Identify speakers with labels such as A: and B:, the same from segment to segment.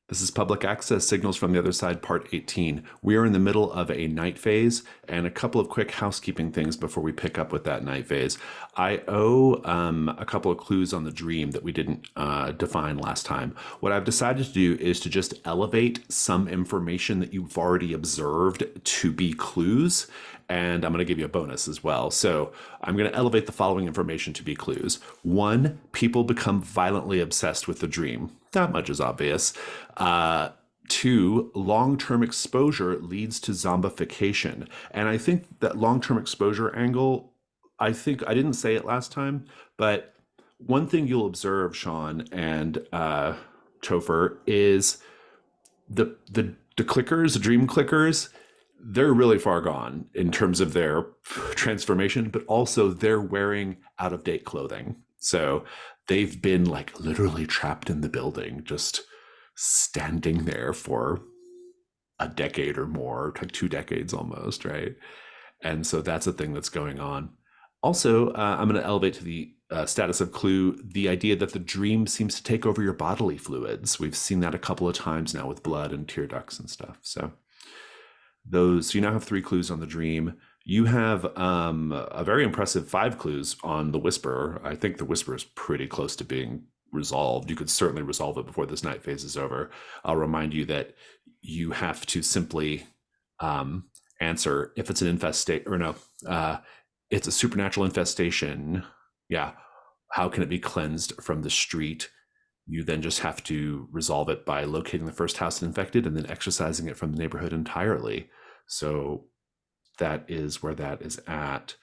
A: This is Public Access Signals from the Other Side, Part 18. We are in the middle of a night phase, and a couple of quick housekeeping things before we pick up with that night phase. I owe a couple of clues on the dream that we didn't define last time. What I've decided to do is to just elevate some information that you've already observed to be clues, and I'm going to give you a bonus as well. So I'm going to elevate the following information to be clues. One, people become violently obsessed with the dream. Not much is obvious. Two, long-term exposure leads to zombification. And I think that long-term exposure angle, I think I didn't say it last time, but one thing you'll observe, Sean and Topher, is the clickers, the dream clickers, they're really far gone in terms of their transformation, but also they're wearing out of date clothing. So they've been like literally trapped in the building, just standing there for a decade or more, like 2 decades almost, right? And so that's a thing that's going on. Also, I'm going to elevate to the status of clue the idea that the dream seems to take over your bodily fluids. We've seen that a couple of times now with blood and tear ducts and stuff. So you now have 3 clues on the dream. You have a very impressive 5 clues on the Whisperer. I think the Whisperer is pretty close to being resolved. You could certainly resolve it before this night phase is over. I'll remind you that you have to simply answer if it's an infestation, or no, it's a supernatural infestation. Yeah. How can it be cleansed from the street? You then just have to resolve it by locating the first house infected and then exorcising it from the neighborhood entirely. So that is where that is at.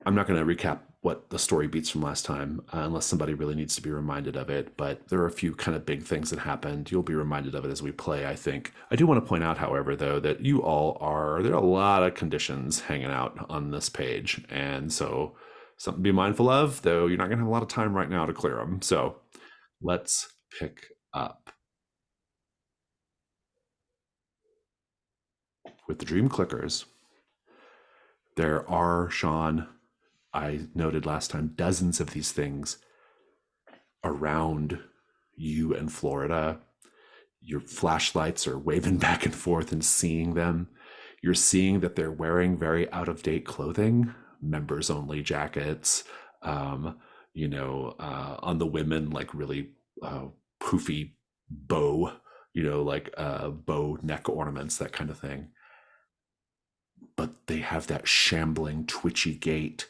A: I'm not going to recap what the story beats from last time unless somebody really needs to be reminded of it, but there are a few kind of big things that happened. You'll be reminded of it as we play, I think. I do want to point out, however, though, that there are a lot of conditions hanging out on this page, and so something to be mindful of, though you're not going to have a lot of time right now to clear them. So let's pick up with the dream clickers. There are, Sean, I noted last time, dozens of these things around you in Florida. Your flashlights are waving back and forth and seeing them. You're seeing that they're wearing very out of date clothing, members only jackets, on the women, like really poofy bow, like bow neck ornaments, that kind of thing. But they have that shambling, twitchy gait.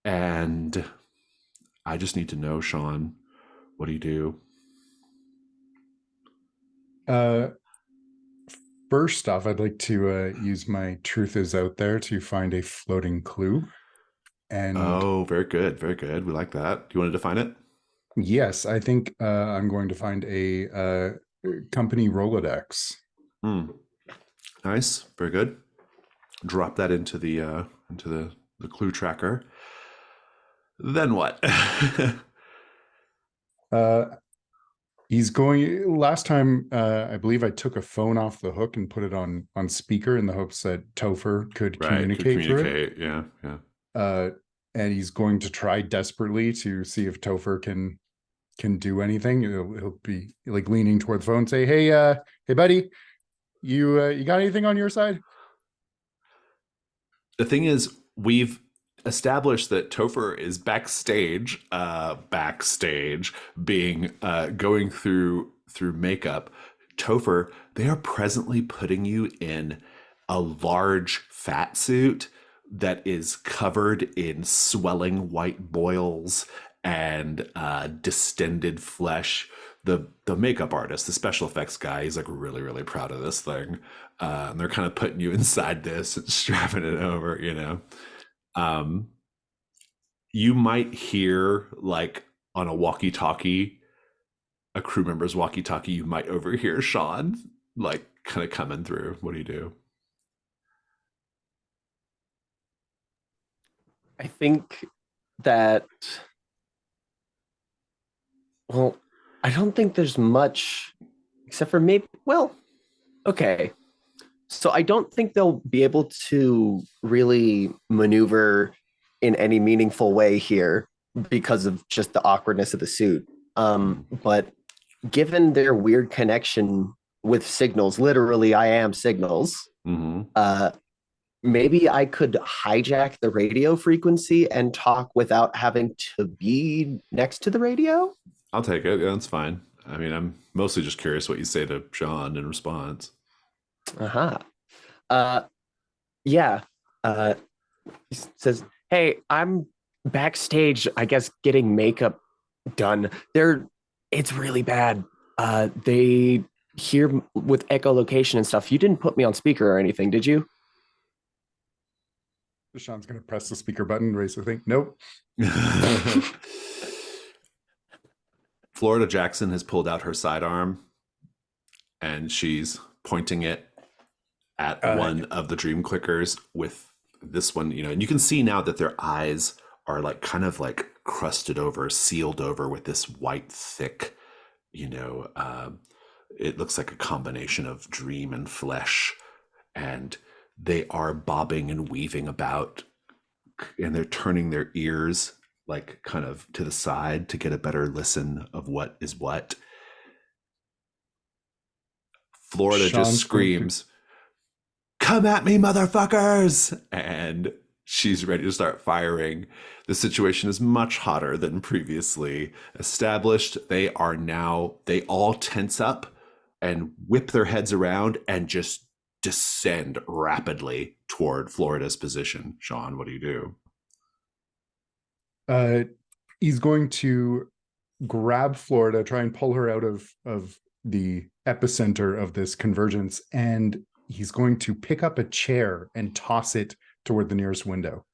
A: And I just need to know, Sean, what do you do?
B: First off, I'd like to use my truth is out there to find a floating clue. And
A: Oh, very good. Very good. We like that. Do you want to define it?
B: yes, I think I'm going to find a company Rolodex.
A: Nice. Very good. Drop that into the clue tracker. Then what?
B: He's going. Last time, I believe I took a phone off the hook and put it on speaker in the hopes that Topher could
A: Right. Could
B: communicate through it.
A: communicate. Yeah.
B: And he's going to try desperately to see if Topher can do anything. He'll be like leaning toward the phone, and say, "Hey, buddy, you got anything on your side?"
A: The thing is, we've established that Topher is backstage, being going through makeup. Topher, they are presently putting you in a large fat suit that is covered in swelling white boils and distended flesh. The makeup artist, the special effects guy, he's like really, really proud of this thing. And they're kind of putting you inside this and strapping it over. Um, you might hear, like, on a walkie-talkie, a crew member's walkie-talkie, you might overhear Sean, like, kind of coming through. What do you do?
C: I think that, well, I don't think there's much except for maybe, well, Okay. So I don't think they'll be able to really maneuver in any meaningful way here because of just the awkwardness of the suit. But given their weird connection with signals, literally I am signals,
A: Mm-hmm.
C: maybe I could hijack the radio frequency and talk without having to be next to the radio.
A: I'll take it. Yeah, that's fine. I mean, I'm mostly just curious what you say to Sean in response.
C: Uh-huh. Uh yeah. He says, "Hey, I'm backstage, I guess getting makeup done. It's really bad. They here with echolocation and stuff. You didn't put me on speaker or anything, did you?"
B: Sean's gonna press the speaker button, raise the thing. Nope.
A: Florida Jackson has pulled out her sidearm and she's pointing it at one of the dream clickers with this one, and you can see now that their eyes are like kind of like crusted over, sealed over with this white, thick, it looks like a combination of dream and flesh. And they are bobbing and weaving about, and they're turning their ears like kind of to the side to get a better listen of what is what. Florida just screams, "Come at me, motherfuckers!" And she's ready to start firing. The situation is much hotter than previously established. They all tense up and whip their heads around and just descend rapidly toward Florida's position. Sean, what do you
B: do? He's going to grab Florida, try and pull her out of the epicenter of this convergence, and he's going to pick up a chair and toss it toward the nearest window.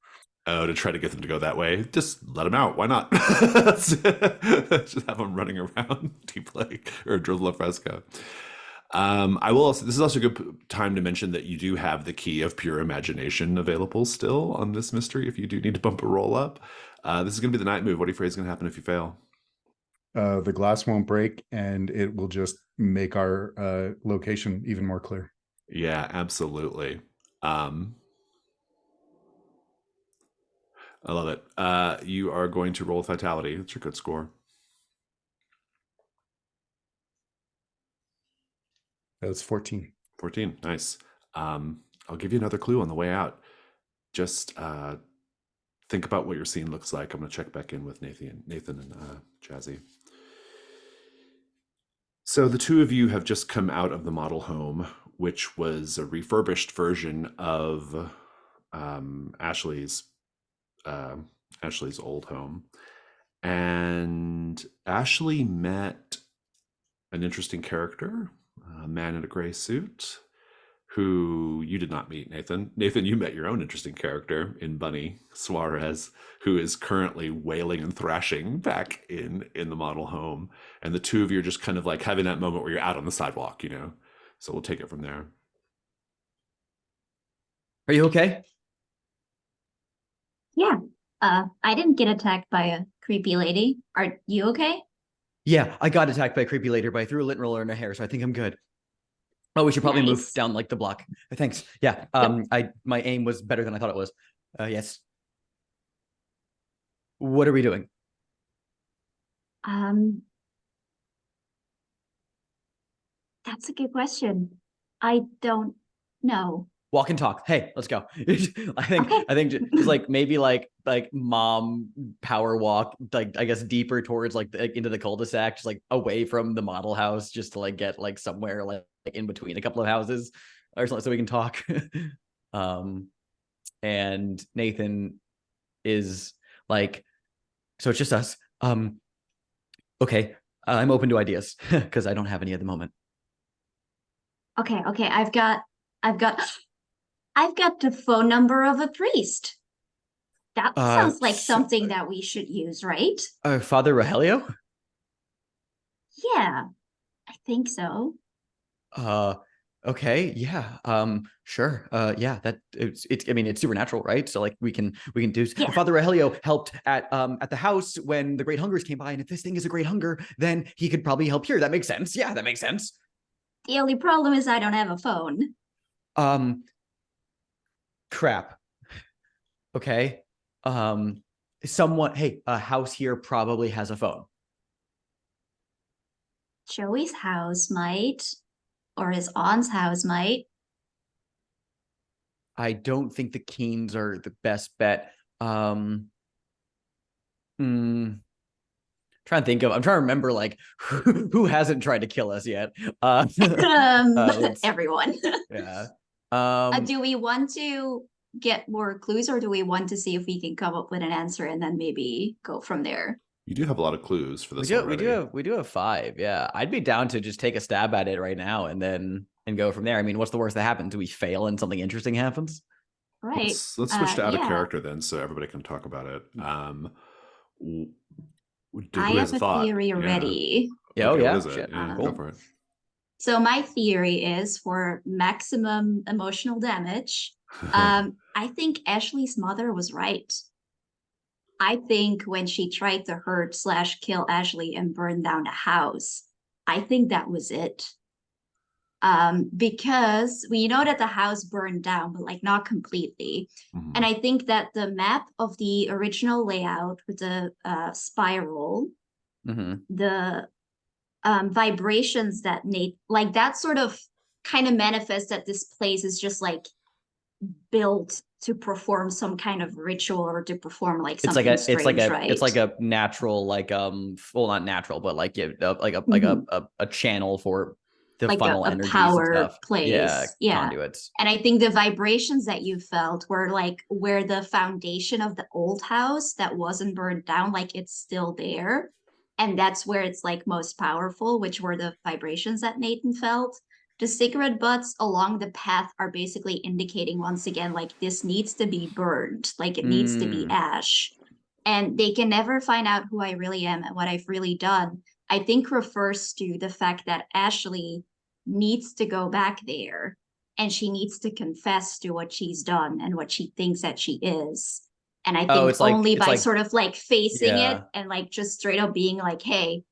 A: Oh, to try to get them to go that way? Just let them out. Why not? Just have them running around, deep lake or drizzle of Fresca. I will also, this is also a good time to mention that you do have the key of pure imagination available still on this mystery if you do need to bump a roll up. This is going to be the night move. What do you afraid is going to happen if you fail?
B: The glass won't break and it will just make our location even more clear.
A: Yeah, absolutely. I love it. You are going to roll with vitality. That's your good score.
B: That's 14.
A: 14. Nice. I'll give you another clue on the way out. Just think about what your scene looks like. I'm going to check back in with Nathan and Jazzy. So the two of you have just come out of the model home, which was a refurbished version of Ashley's old home. And Ashley met an interesting character, a man in a gray suit, who you did not meet, Nathan. Nathan, you met your own interesting character in Bunny Suarez, who is currently wailing and thrashing back in the model home. And the two of you are just kind of like having that moment where you're out on the sidewalk, So we'll take it from there.
D: Are you okay?
E: Yeah. I didn't get attacked by a creepy lady. Are you okay?
D: Yeah, I got attacked by a creepy later, but I threw a lint roller in her hair, so I think I'm good. Oh, we should probably move down like the block. Thanks. Yeah. My aim was better than I thought it was. Yes. What are we doing?
E: That's a good question. I don't know.
D: Walk and talk. Hey, let's go. I think just like maybe like mom power walk, like I guess deeper towards like into the cul-de-sac, just like away from the model house, just to like get like somewhere like in between a couple of houses or something so we can talk. And Nathan is like, so it's just us. Okay, I'm open to ideas because I don't have any at the moment.
E: Okay. I've got the phone number of a priest. That sounds like something that we should use, right?
D: Father Rogelio?
E: Yeah, I think so.
D: Okay, yeah, sure. Yeah, that it's I mean it's supernatural, right? So like we can do Father Rogelio helped at the house when the Great Hungers came by, and if this thing is a Great Hunger, then he could probably help here. That makes sense. Yeah, that makes sense.
E: The only problem is I don't have a phone.
D: Crap. Okay. Hey, a house here probably has a phone.
E: Joey's house might, or his aunt's house might.
D: I don't think the Keens are the best bet. I'm trying to remember like who hasn't tried to kill us yet.
E: Everyone.
D: Yeah.
E: Do we want to get more clues, or do we want to see if we can come up with an answer and then maybe go from there?
A: You do have a lot of clues for this already.
D: We do have 5. Yeah, I'd be down to just take a stab at it right now and go from there. I mean, what's the worst that happens? Do we fail and something interesting happens?
E: Right.
A: Let's switch to out of character then, so everybody can talk about it.
E: I have a theory already.
D: Yeah.
A: Okay,
D: yeah.
A: what is it? Yeah,
D: Cool.
A: go for it.
E: So my theory is for maximum emotional damage. I think Ashley's mother was right. I think when she tried to hurt/kill Ashley and burn down the house, I think that was it. Because we know that the house burned down, but like not completely.
A: Mhm.
E: And I think that the map of the original layout with the spiral, the vibrations that like that sort of kind of manifests that this place is just like built to perform some kind of ritual or to perform like something right?
D: It's like a natural, like well, not natural, but like a channel for the
E: like
D: funnel
E: a
D: energies
E: power
D: and stuff.
E: place. Yeah.
D: Conduits.
E: And I think the vibrations that you felt were like where the foundation of the old house that wasn't burned down, like it's still there. And that's where it's like most powerful, which were the vibrations that Nathan felt. The cigarette butts along the path are basically indicating once again, like this needs to be burned, like it needs to be ash. And they can never find out who I really am and what I've really done. I think refers to the fact that Ashley needs to go back there and she needs to confess to what she's done and what she thinks that she is. And I think only by sort of like facing it and like just straight up being like, hey,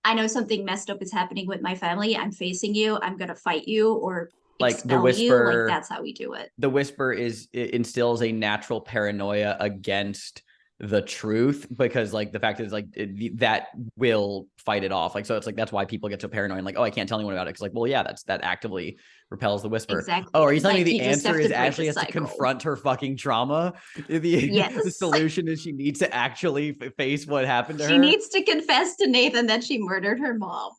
E: I know something messed up is happening with my family. I'm facing you. I'm going to fight you or
D: like the
E: expel you.
D: whisper.
E: Like that's how we do it.
D: The whisper instills a natural paranoia against the truth, because like the fact is like that will fight it off. Like, so it's like, that's why people get so paranoid and like, oh, I can't tell anyone about it. Cause like, well, yeah, that actively repels the whisper.
E: Exactly.
D: Oh, are you telling
E: like,
D: me the answer is Ashley has to
E: cycle.
D: confront her fucking trauma?
E: Yes.
D: The solution is she needs to actually face what happened to her.
E: She needs to confess to Nathan that she murdered her mom.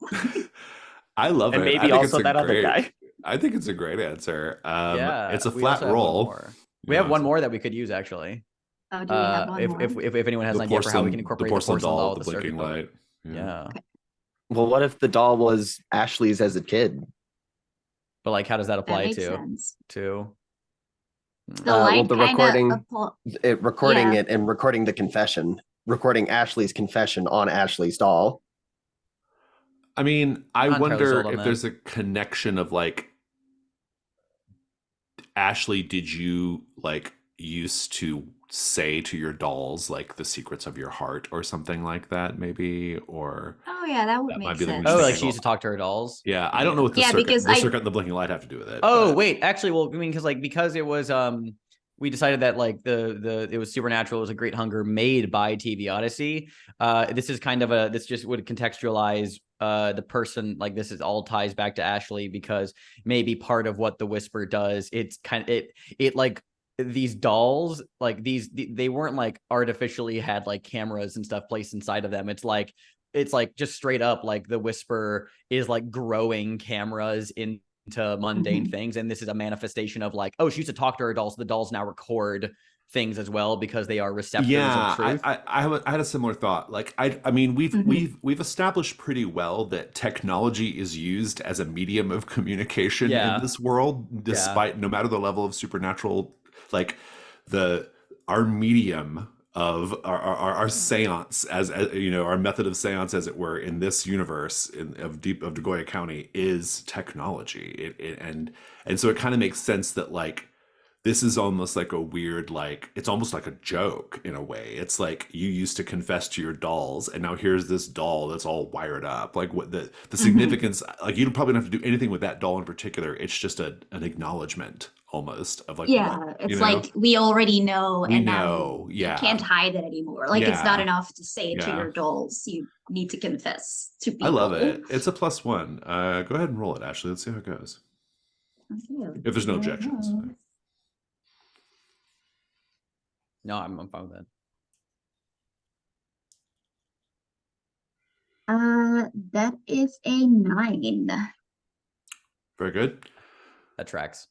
A: I love
C: and
A: it.
C: maybe also that other guy.
A: I think it's a great answer.
D: Yeah,
A: it's a flat roll.
D: We have one more that we could use actually.
E: Oh, do we have one more?
D: If anyone has an idea for how we can incorporate the porcelain doll with the blinking light. Yeah.
E: Okay.
C: Well, what if the doll was Ashley's as a kid?
D: But like, how does that apply
E: that makes
D: to?
E: The
C: well, the recording,
E: yeah.
C: it and recording the confession, recording Ashley's confession on Ashley's doll.
A: I mean, I wonder if there's a connection of like, Ashley, did you like used to say to your dolls like the secrets of your heart or something like that, maybe? Or
E: oh yeah, that would make sense.
D: Oh, like she used to talk to her dolls.
A: Yeah, I don't know what the circuit and the blinking light have to do with it.
D: Oh, wait, actually, well, I mean, because it was we decided that like it was Supernatural, it was a Great Hunger made by TV Odyssey. This is kind of this just would contextualize the person, like this is all ties back to Ashley, because maybe part of what the whisper does, it's kind of it like these dolls, like they weren't like artificially had like cameras and stuff placed inside of them. It's like just straight up like the whisper is like growing cameras into mundane things, and this is a manifestation of like, oh, she used to talk to her dolls, so the dolls now record things as well because they are receptors of truth.
A: I had a similar thought. Like I mean we've established pretty well that technology is used as a medium of communication in this world, despite no matter the level of supernatural, like our medium of our seance, as you know, our method of seance, as it were, in this universe of Degoya County is technology. And so it kind of makes sense that like this is almost like a weird, like, it's almost like a joke in a way. It's like you used to confess to your dolls, and now here's this doll that's all wired up. Like, what the significance, like, you probably don't have to do anything with that doll in particular. It's just an acknowledgement almost of like,
E: Yeah,
A: what,
E: it's like we already know,
A: we
E: and now
A: know.
E: you can't
A: Yeah.
E: hide it anymore. Like it's not
A: Yeah.
E: enough to say it to
A: Yeah.
E: your dolls. You need to confess to
A: I love
E: people.
A: it. It's a +1. Go ahead and roll it, Ashley. Let's see how it goes.
E: Okay, let's
A: If there's
E: see
A: no
E: what it
A: objections.
E: goes.
D: No, I'm fine with that.
E: That is a 9.
A: Very good.
D: That tracks.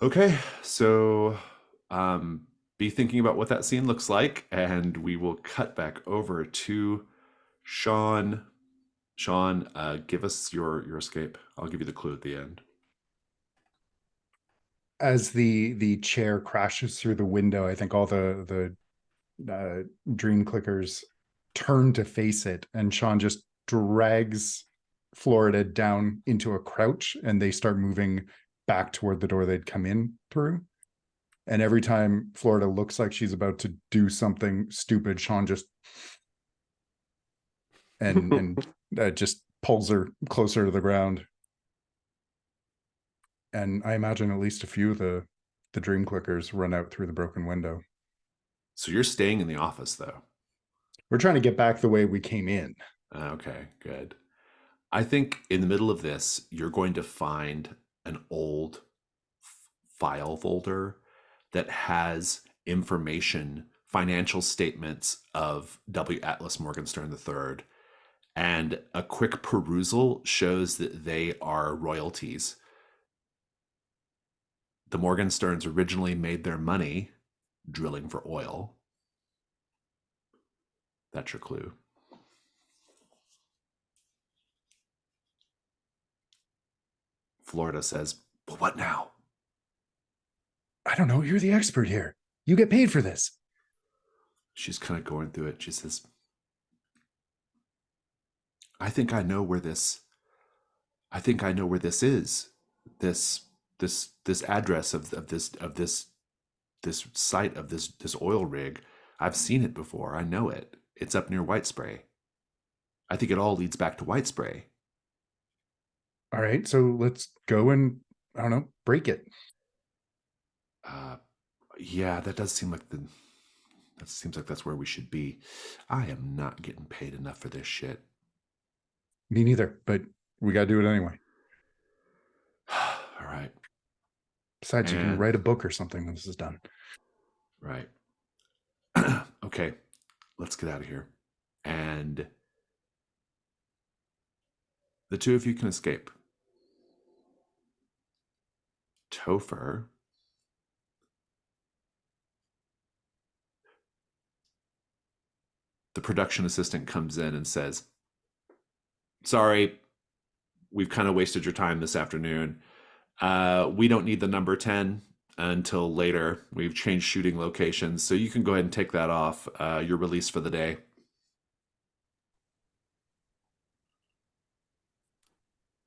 A: Okay, so be thinking about what that scene looks like, and we will cut back over to Sean. Sean, give us your escape. I'll give you the clue at the end.
B: As the chair crashes through the window, I think all the dream clickers turn to face it, and Sean just drags Florida down into a crouch, and they start moving back toward the door they'd come in through. And every time Florida looks like she's about to do something stupid, Sean just just pulls her closer to the ground. And I imagine at least a few of the dream clickers run out through the broken window.
A: So you're staying in the office, though.
B: We're trying to get back the way we came in.
A: Okay, good. I think in the middle of this, you're going to find an old file folder that has information, financial statements of W. Atlas Morgenstern III. And a quick perusal shows that they are royalties. The Morgensterns originally made their money drilling for oil. That's your clue. Florida says, "Well, what now?"
B: I don't know. You're the expert here. You get paid for this.
A: She's kind of going through it. She says, I think I know where this is. This address of this site of this oil rig. I've seen it before. I know it. It's up near White Spray. I think it all leads back to White Spray.
B: All right, so let's go and, I don't know, break it.
A: Yeah, that seems like that's where we should be. I am not getting paid enough for this shit.
B: Me neither, but we got to do it anyway.
A: All right.
B: Besides, you can write a book or something when this is done.
A: Right. Okay, let's get out of here. And the two of you can escape. Topher. The production assistant comes in and says, sorry, we've kind of wasted your time this afternoon. We don't need the number 10 until later. We've changed shooting locations, so you can go ahead and take that off. You're released for the day.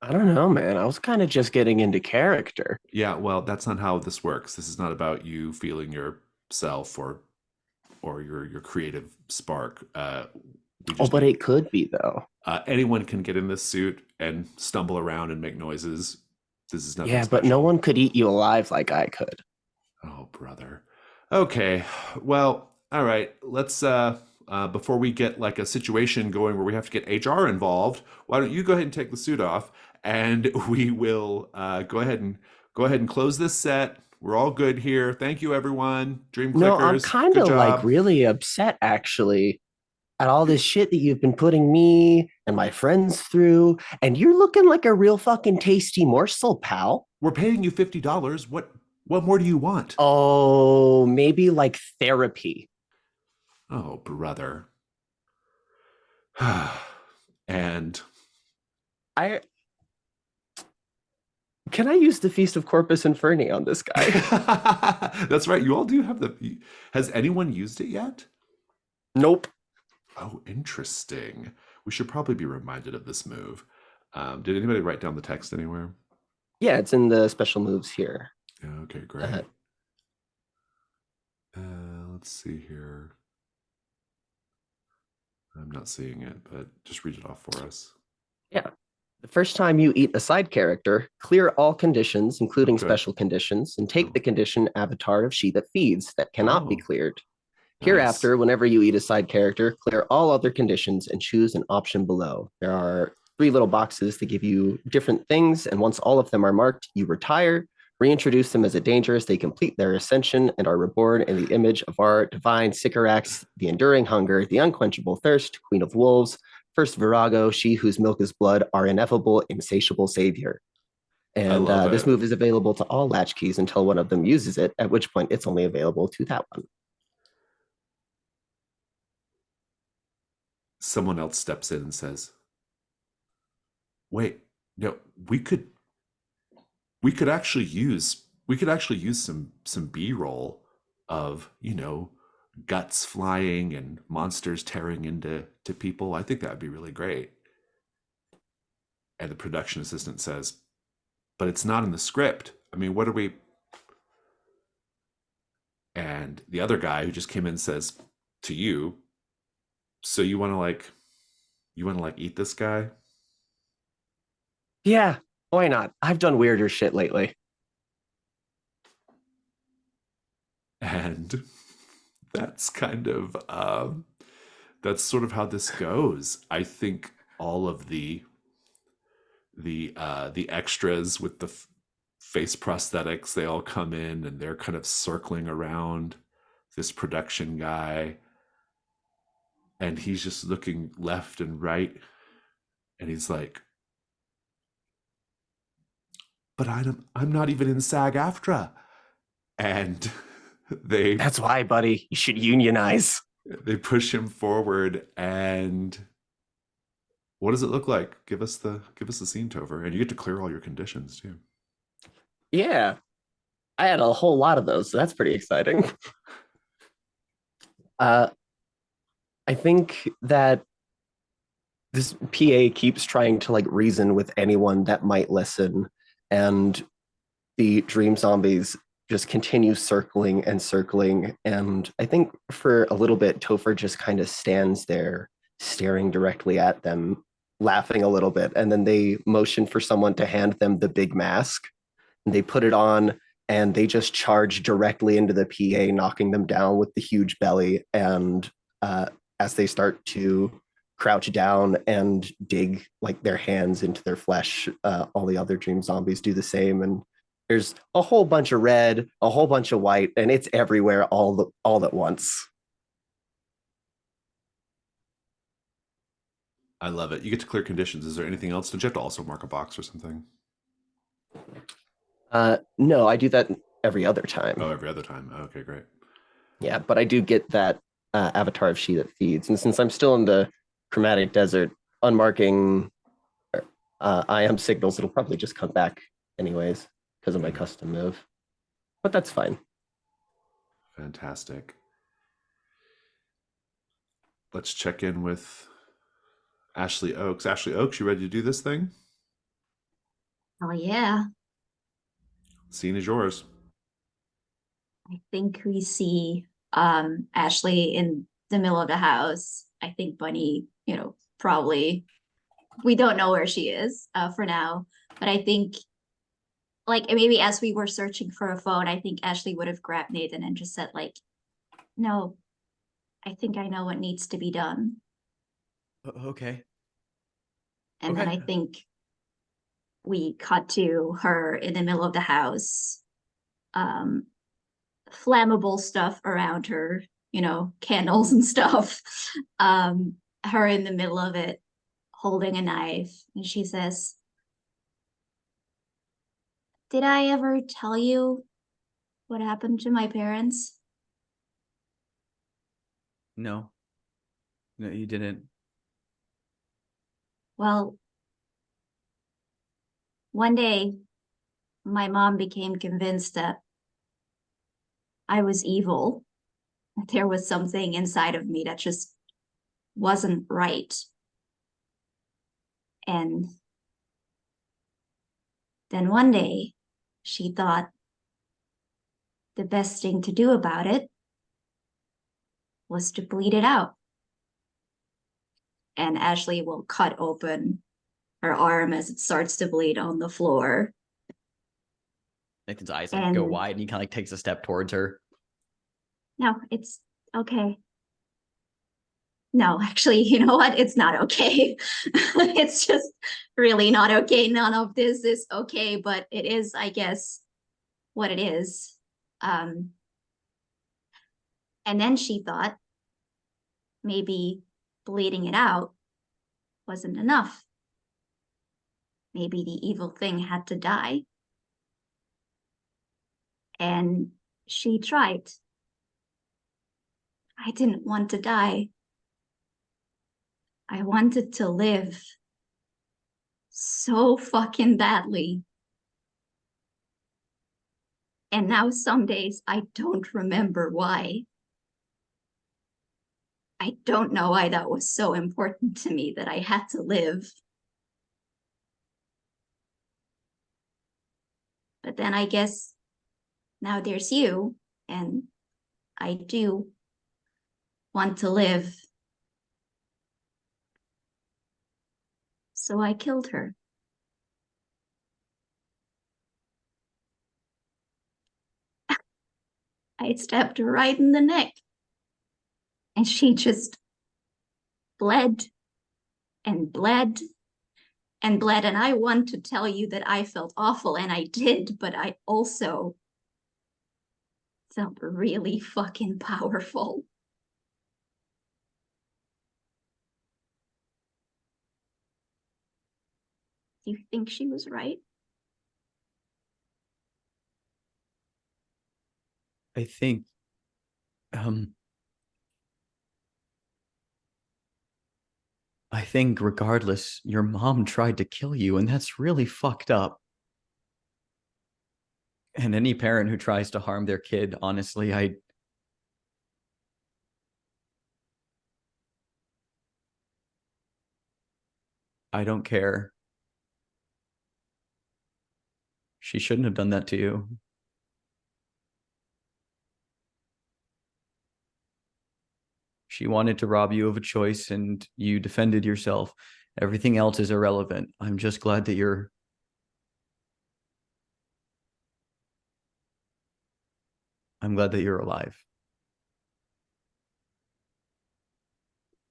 C: I don't know, man. I was kind of just getting into character.
A: Yeah, well, that's not how this works. This is not about you feeling yourself or your creative spark.
C: But it could be, though.
A: Anyone can get in this suit and stumble around and make noises. This is nothing
C: but no one could eat you alive like I could.
A: Oh, brother. Okay, well, all right. Let's before we get like a situation going where we have to get HR involved, why don't you go ahead and take the suit off, and we will go ahead and close this set. We're all good here. Thank you, everyone. Dream Clickers.
C: No, I'm kind of like really upset, actually, at all this shit that you've been putting me and my friends through, and you're looking like a real fucking tasty morsel, pal.
A: We're paying you $50. What more do you want?
C: Oh, maybe like therapy.
A: Oh, brother. And
C: can I use the Feast of Corpus Inferni on this guy?
A: That's right. You all do have has anyone used it yet?
C: Nope.
A: Oh, interesting. We should probably be reminded of this move. Did anybody write down the text anywhere?
C: Yeah, it's in the special moves here.
A: Okay, great. Let's see here. I'm not seeing it, but just read it off for us.
C: Yeah. The first time you eat a side character, clear all conditions, including
A: Okay.
C: special conditions, and take the condition Avatar of She That Feeds that cannot be
A: Oh,
C: cleared.
A: nice.
C: Hereafter, whenever you eat a side character, clear all other conditions and choose an option below. There are 3 little boxes to give you different things, and once all of them are marked, you retire, reintroduce them as a danger as they complete their ascension and are reborn in the image of our divine Sycorax, the enduring hunger, the unquenchable thirst, queen of wolves, first Virago, she whose milk is blood, our ineffable, insatiable savior. And
A: love
C: this
A: it.
C: move is available to all Latchkeys until one of them uses it, at which point it's only available to that one.
A: Someone else steps in and says, "Wait, no, we could actually use some B-roll of, guts flying and monsters tearing into people. I think that would be really great." And the production assistant says, "But it's not in the script. I mean, what are we?" And the other guy who just came in says to you, "So you want to eat this guy?"
C: Yeah, why not? I've done weirder shit lately.
A: And that's that's sort of how this goes. I think all of the extras with the face prosthetics, they all come in and they're kind of circling around this production guy, and he's just looking left and right, and he's like, "But I'm not even in SAG-AFTRA." And they
C: That's why, buddy, you should unionize.
A: they push him forward, and what does it look like? Give us the scene, Tover, and you get to clear all your conditions too.
C: Yeah, I had a whole lot of those, so that's pretty exciting. I think that this PA keeps trying to like reason with anyone that might listen, and the dream zombies just continue circling and circling. And I think for a little bit, Topher just kind of stands there staring directly at them, laughing a little bit. And then they motion for someone to hand them the big mask. And they put it on and they just charge directly into the PA, knocking them down with the huge belly. And as they start to crouch down and dig like their hands into their flesh, all the other dream zombies do the same. And there's a whole bunch of red, a whole bunch of white, and it's everywhere all at once.
A: I love it. You get to clear conditions. Is there anything else? Did you have to also mark a box or something?
C: No, I do that every other time.
A: Oh, every other time. Okay, great.
C: Yeah, but I do get that Avatar of She That Feeds. And since I'm still in the chromatic desert, unmarking I am signals, it'll probably just come back anyways because of my custom move. But that's fine.
A: Fantastic. Let's check in with Ashley Oaks. Ashley Oaks, you ready to do this thing?
E: Oh yeah.
A: Scene is yours.
E: I think we see Ashley in the middle of the house. I think Bunny, probably we don't know where she is for now. But I think like maybe as we were searching for a phone, I think Ashley would have grabbed Nathan and just said, like, no, I think I know what needs to be done.
D: Okay.
E: And then I think we cut to her in the middle of the house. Flammable stuff around her, candles and stuff. Her in the middle of it, holding a knife, and she says, "Did I ever tell you what happened to my parents?"
D: No. No, you didn't.
E: Well, one day, my mom became convinced that I was evil. That there was something inside of me that just wasn't right. And then one day, she thought the best thing to do about it was to bleed it out. And Ashley will cut open her arm as it starts to bleed on the floor.
D: Nathan's eyes like go
E: And-
D: wide and he kind of like takes a step towards her.
E: No, it's okay. No, actually, you know what? It's not okay. It's just really not okay. None of this is okay, but it is, I guess, what it is. And then she thought maybe bleeding it out wasn't enough. Maybe the evil thing had to die. And she tried. I didn't want to die. I wanted to live so fucking badly. And now some days I don't remember why. I don't know why that was so important to me that I had to live. But then I guess now there's you, and I do want to live. So I killed her. I stabbed her right in the neck. And she just bled and bled and bled. And I want to tell you that I felt awful, and I did, but I also felt really fucking powerful. Do you think she was right?
D: I think I think regardless, your mom tried to kill you, and that's really fucked up. And any parent who tries to harm their kid, honestly, I don't care. She shouldn't have done that to you. She wanted to rob you of a choice and you defended yourself. Everything else is irrelevant. I'm just glad that I'm glad that you're alive.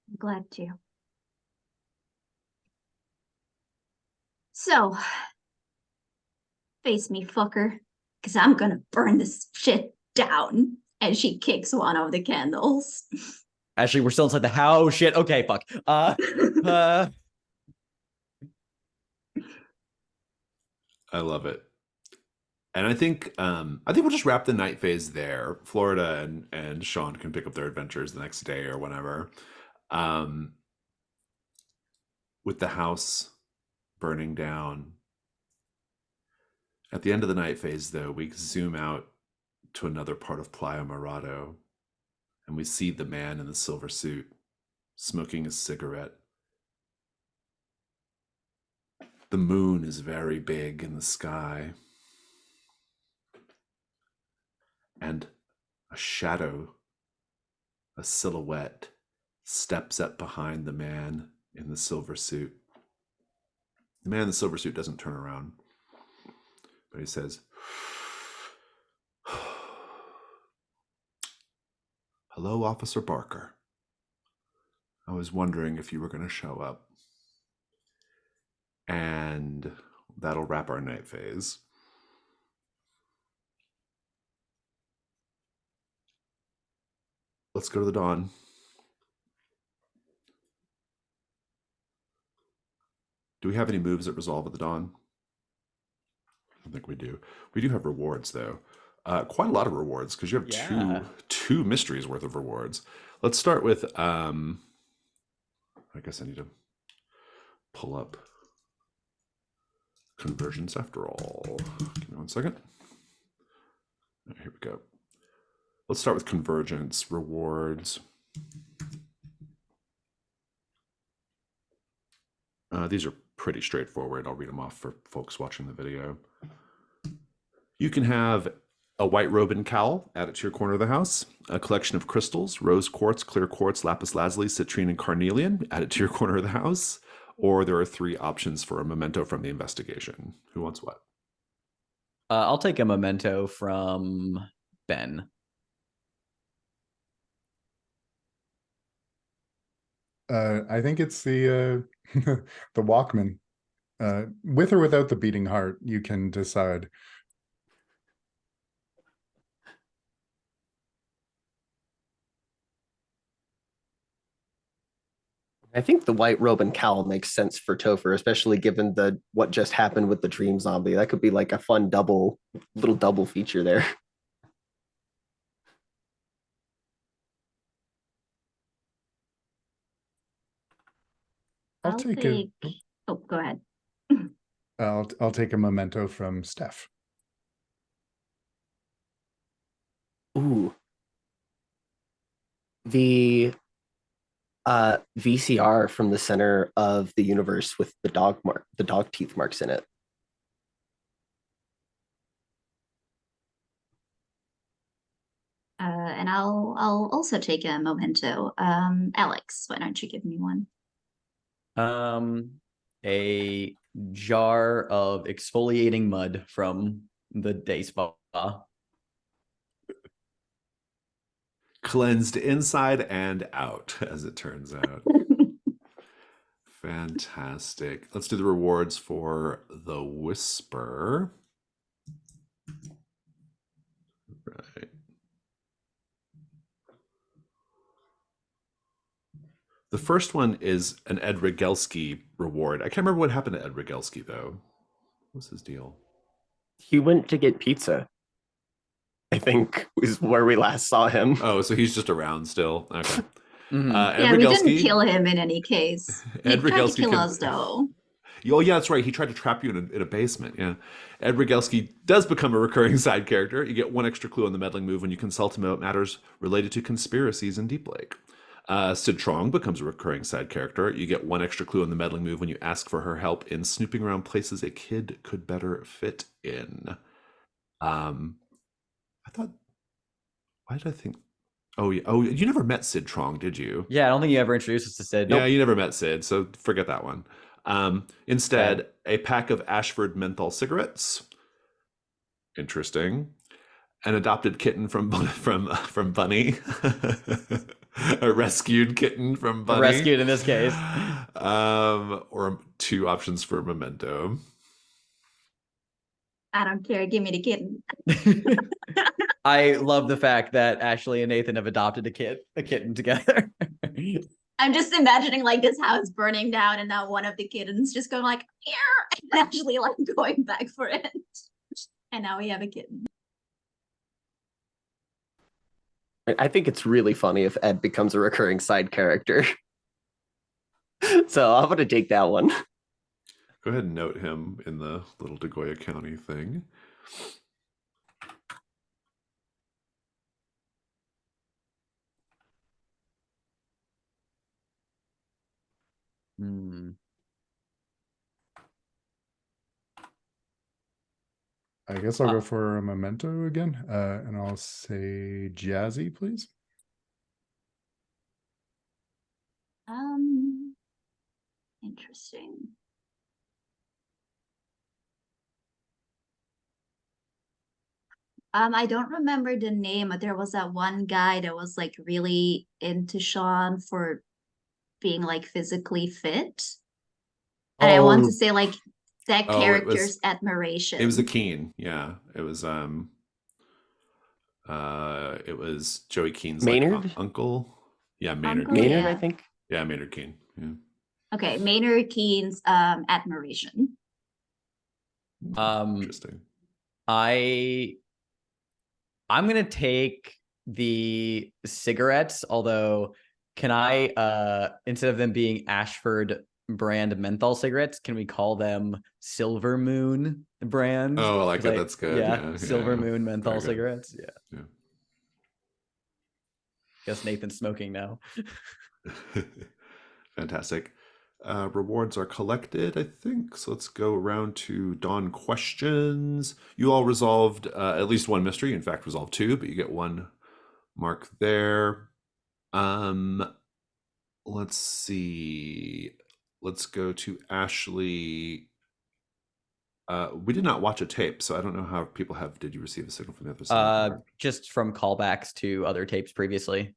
E: I'm glad to. So, face me, fucker, because I'm gonna burn this shit down. And she kicks one of the candles.
D: Ashley, we're still inside the house. Shit. Okay, fuck.
A: I love it. And I think we'll just wrap the night phase there. Florida and Sean can pick up their adventures the next day or whenever. With the house burning down. At the end of the night phase, though, we zoom out to another part of Playa Morado, and we see the man in the silver suit smoking a cigarette. The moon is very big in the sky, and a shadow, a silhouette, steps up behind the man in the silver suit. The man in the silver suit doesn't turn around, but he says, "Hello, Officer Barker. I was wondering if you were going to show up." And that'll wrap our night phase. Let's go to the dawn. Do we have any moves that resolve at the dawn? I don't think we do. We do have rewards, though. Quite a lot of rewards, because you have two mysteries worth of rewards. Let's start with, I guess I need to pull up conversions after all. Give me 1 second. Here we go. Let's start with convergence rewards. These are pretty straightforward. I'll read them off for folks watching the video. You can have A white robe and cowl, add it to your corner of the house. A collection of crystals, rose quartz, clear quartz, lapis lazuli, citrine, and carnelian, add it to your corner of the house. Or there are 3 options for a memento from the investigation. Who wants what?
D: I'll take a memento from Ben.
B: I think it's the the Walkman. With or without the beating heart, you can decide.
C: I think the white robe and cowl makes sense for Topher, especially given the what just happened with the dream zombie. That could be like a fun little double feature there.
B: I'll take a
E: Oh, go ahead.
B: I'll take a memento from Steph.
C: Ooh. The VCR from the center of the universe with the dog teeth marks in it.
E: And I'll also take a memento. Alex, why don't you give me one?
D: A jar of exfoliating mud from the day spa.
A: Cleansed inside and out, as it turns out. Fantastic. Let's do the rewards for the Whisper. Right. The first one is an Ed Rigelski reward. I can't remember what happened to Ed Rigelski, though. What's his deal?
C: He went to get pizza, I think, is where we last saw him.
A: Oh, so he's just around still. Okay.
D: Mhm.
A: Ed
E: Yeah, we didn't
A: Rigelski-
E: kill him in any case. He
A: Ed
E: tried to
A: Rigelski
E: kill
A: can-
E: us, though.
A: Oh, yeah, that's right. He tried to trap you in a basement. Yeah. Ed Rigelski does become a recurring side character. You get 1 extra clue on the meddling move when you consult him about matters related to conspiracies in Deep Lake. Sid Trong becomes a recurring side character. You get 1 extra clue on the meddling move when you ask for her help in snooping around places a kid could better fit in. I thought, why did I think? Oh, yeah. Oh, you never met Sid Trong, did you?
D: Yeah, I don't think you ever introduced us to Sid.
A: Yeah, you never met Sid, so forget that one. Instead, a pack of Ashford menthol cigarettes. Interesting. An adopted kitten from Bunny. A rescued kitten from Bunny.
D: Rescued in this case.
A: Or 2 options for memento.
E: I don't care. Give me the kitten.
D: I love the fact that Ashley and Nathan have adopted a kitten together.
E: I'm just imagining like this house burning down and now one of the kittens just going like, "Meow," and actually like going back for it. And now we have a kitten.
C: I think it's really funny if Ed becomes a recurring side character. So I'm going to take that one.
A: Go ahead and note him in the little Degoya County thing.
D: Hmm.
B: I guess I'll go for a memento again, and I'll say Jazzy, please.
E: Interesting. I don't remember the name, but there was that one guy that was like really into Sean for being like physically fit. And I want to say like that
A: Oh,
E: character's admiration.
A: It was a Keen, yeah. It was Joey Keen's
C: Maynard?
A: like uncle. Yeah, Maynard.
E: Uncle?
A: Keen.
C: Maynard,
E: yeah.
C: I think.
A: Yeah, Maynard Keen. Yeah.
E: Okay, Maynard Keen's admiration.
A: Interesting.
D: I'm gonna take the cigarettes, although can I instead of them being Ashford brand menthol cigarettes, can we call them Silver Moon brand?
A: Oh, I like it. That's good.
D: Yeah,
A: Yeah,
D: Silver
A: yeah.
D: Moon menthol
A: Very good.
D: cigarettes. Yeah.
A: Yeah.
D: Guess Nathan's smoking now.
A: Fantastic. Rewards are collected, I think. So let's go around to Dawn questions. You all resolved at least one mystery. In fact, resolved two, but you get one mark there. Let's see. Let's go to Ashley. We did not watch a tape, so I don't know how people have. Did you receive a signal from the other side?
D: Just from callbacks to other tapes previously.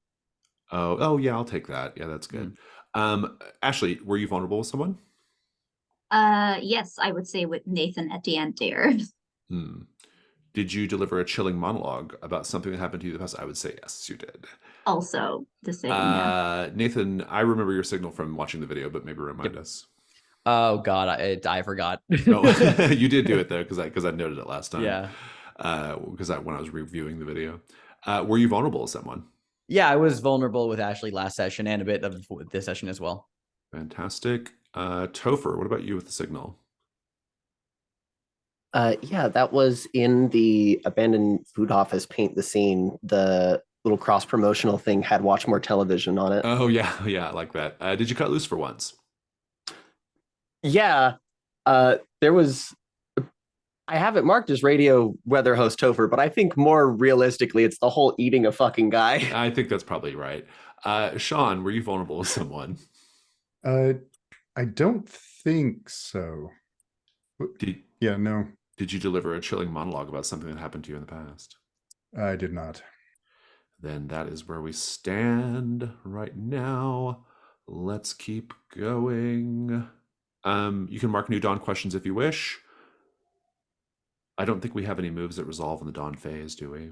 A: Oh yeah, I'll take that. Yeah, that's good. Ashley, were you vulnerable with someone?
E: Yes, I would say with Nathan at the end there.
A: Did you deliver a chilling monologue about something that happened to you in the past? I would say yes, you did.
E: Also the same. Yeah.
A: Nathan, I remember your signal from watching the video, but maybe remind us.
D: Oh God, I forgot.
A: No, you did do it though, because I noted it last time.
D: Yeah.
A: Because when I was reviewing the video, were you vulnerable with someone?
D: Yeah, I was vulnerable with Ashley last session and a bit of this session as well.
A: Fantastic. Topher, what about you with the signal?
C: Yeah, that was in the abandoned food office paint the scene. The little cross promotional thing had watch more television on it.
A: Oh yeah, I like that. Did you cut loose for once?
C: Yeah, there was. I have it marked as radio weather host Topher, but I think more realistically, it's the whole eating a fucking guy.
A: I think that's probably right. Sean, were you vulnerable with someone?
B: I don't think so. No.
A: Did you deliver a chilling monologue about something that happened to you in the past?
B: I did not.
A: Then that is where we stand right now. Let's keep going. You can mark new Dawn questions if you wish. I don't think we have any moves that resolve in the Dawn phase, do we?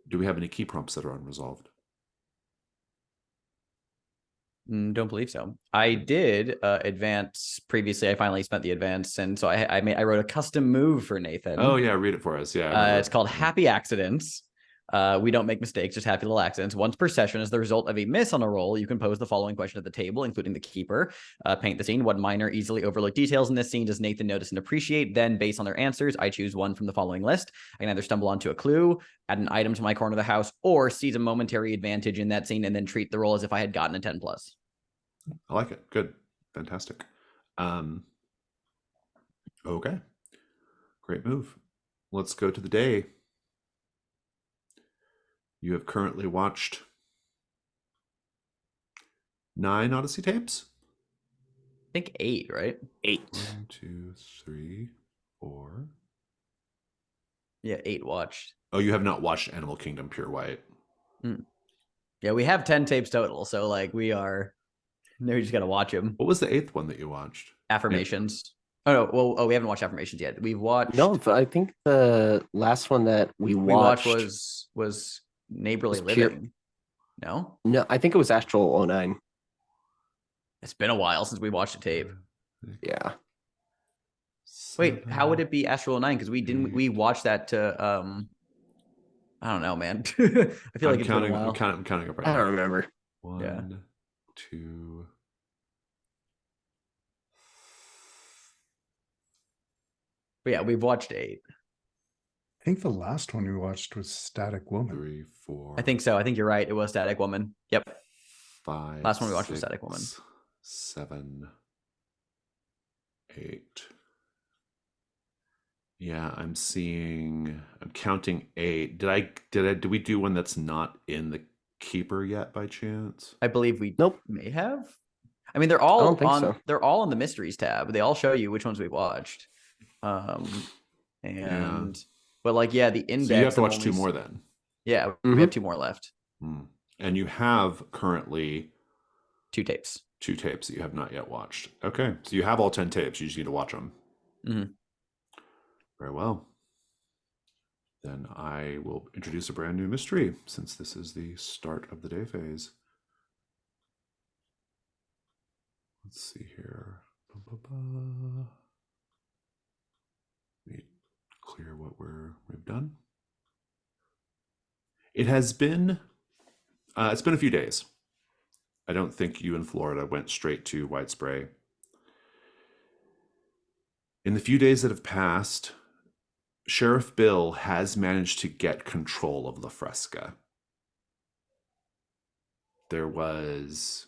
A: Do we have any key prompts that are unresolved?
D: Don't believe so. I did advance previously. I finally spent the advance, and so I wrote a custom move for Nathan.
A: Oh yeah, read it for us. Yeah,
D: it's called Happy Accidents. We don't make mistakes, just happy little accidents. Once per session, as the result of a miss on a roll, you can pose the following question at the table, including the keeper. Paint the scene. What minor, easily overlooked details in this scene does Nathan notice and appreciate? Then, based on their answers, I choose one from the following list. I can either stumble onto a clue, add an item to my corner of the house, or seize a momentary advantage in that scene and then treat the roll as if I had gotten a 10+.
A: I like it. Good. Fantastic. Okay. Great move. Let's go to the day. You have currently watched 9 Odyssey tapes?
D: I think 8, right?
C: 8.
A: 1, 2, 3, 4.
D: Yeah, 8 watched.
A: Oh, you have not watched Animal Kingdom Pure White.
D: Yeah, we have 10 tapes total, so like we just gotta watch them.
A: What was the 8th one that you watched?
D: Affirmations. Oh no, we haven't watched Affirmations yet. We've watched.
C: No, but I think the last one that we watched
D: was Neighborly Living. No,
C: I think it was Astral 09.
D: It's been a while since we watched a tape.
C: Yeah.
D: Wait, how would it be Astral 09? Because we watched that to I don't know, man. I feel like it's been a while.
A: I'm counting up right now.
C: I don't remember.
A: 1, 2.
D: But yeah, we've watched 8.
B: I think the last one we watched was Static Woman.
A: 3, 4.
D: I think so. I think you're right. It was Static Woman. Yep.
A: 5.
D: Last one we watched was Static Woman.
A: 7, 8. Yeah, I'm counting 8. Did we do one that's not in the keeper yet by chance?
D: I believe we
C: Nope.
D: may have. I mean, they're all
C: so.
D: They're all on the mysteries tab. They all show you which ones we watched. But like, yeah, the index.
A: So you have to watch 2 more then.
D: Yeah, we have 2 more left.
A: And you have currently
D: 2 tapes.
A: 2 tapes that you have not yet watched. Okay, so you have all 10 tapes. You just need to watch them. Very well. Then I will introduce a brand new mystery, since this is the start of the day phase. Let's see here. Let me clear what we've done. It has been it's been a few days. I don't think you in Florida went straight to White Spray. In the few days that have passed, Sheriff Bill has managed to get control of La Fresca. There was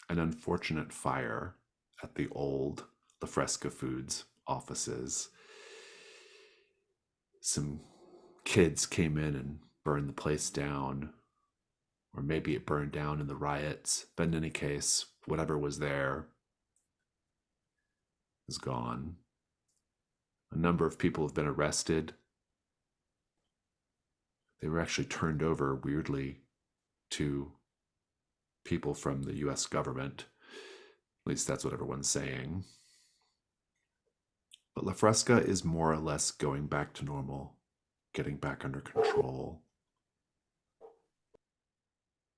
A: an unfortunate fire at the old Fresca Foods offices. Some kids came in and burned the place down, or maybe it burned down in the riots. But in any case, whatever was there is gone. A number of people have been arrested. They were actually turned over, weirdly, to people from the US government. At least that's what everyone's saying. But La Fresca is more or less going back to normal, getting back under control.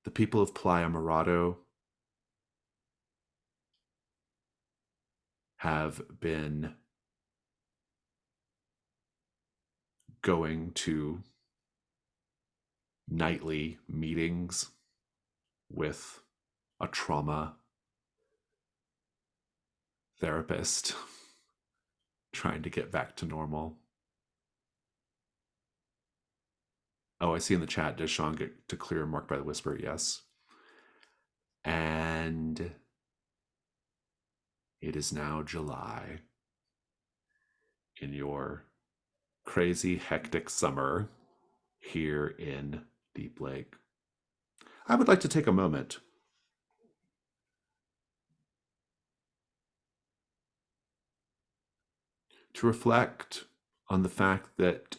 A: The people of Playa Morado have been going to nightly meetings with a trauma therapist, trying to get back to normal. Oh, I see in the chat, does Sean get to clear marked by the whisper? Yes. And it is now July in your crazy, hectic summer here in Deep Lake. I would like to take a moment to reflect on the fact that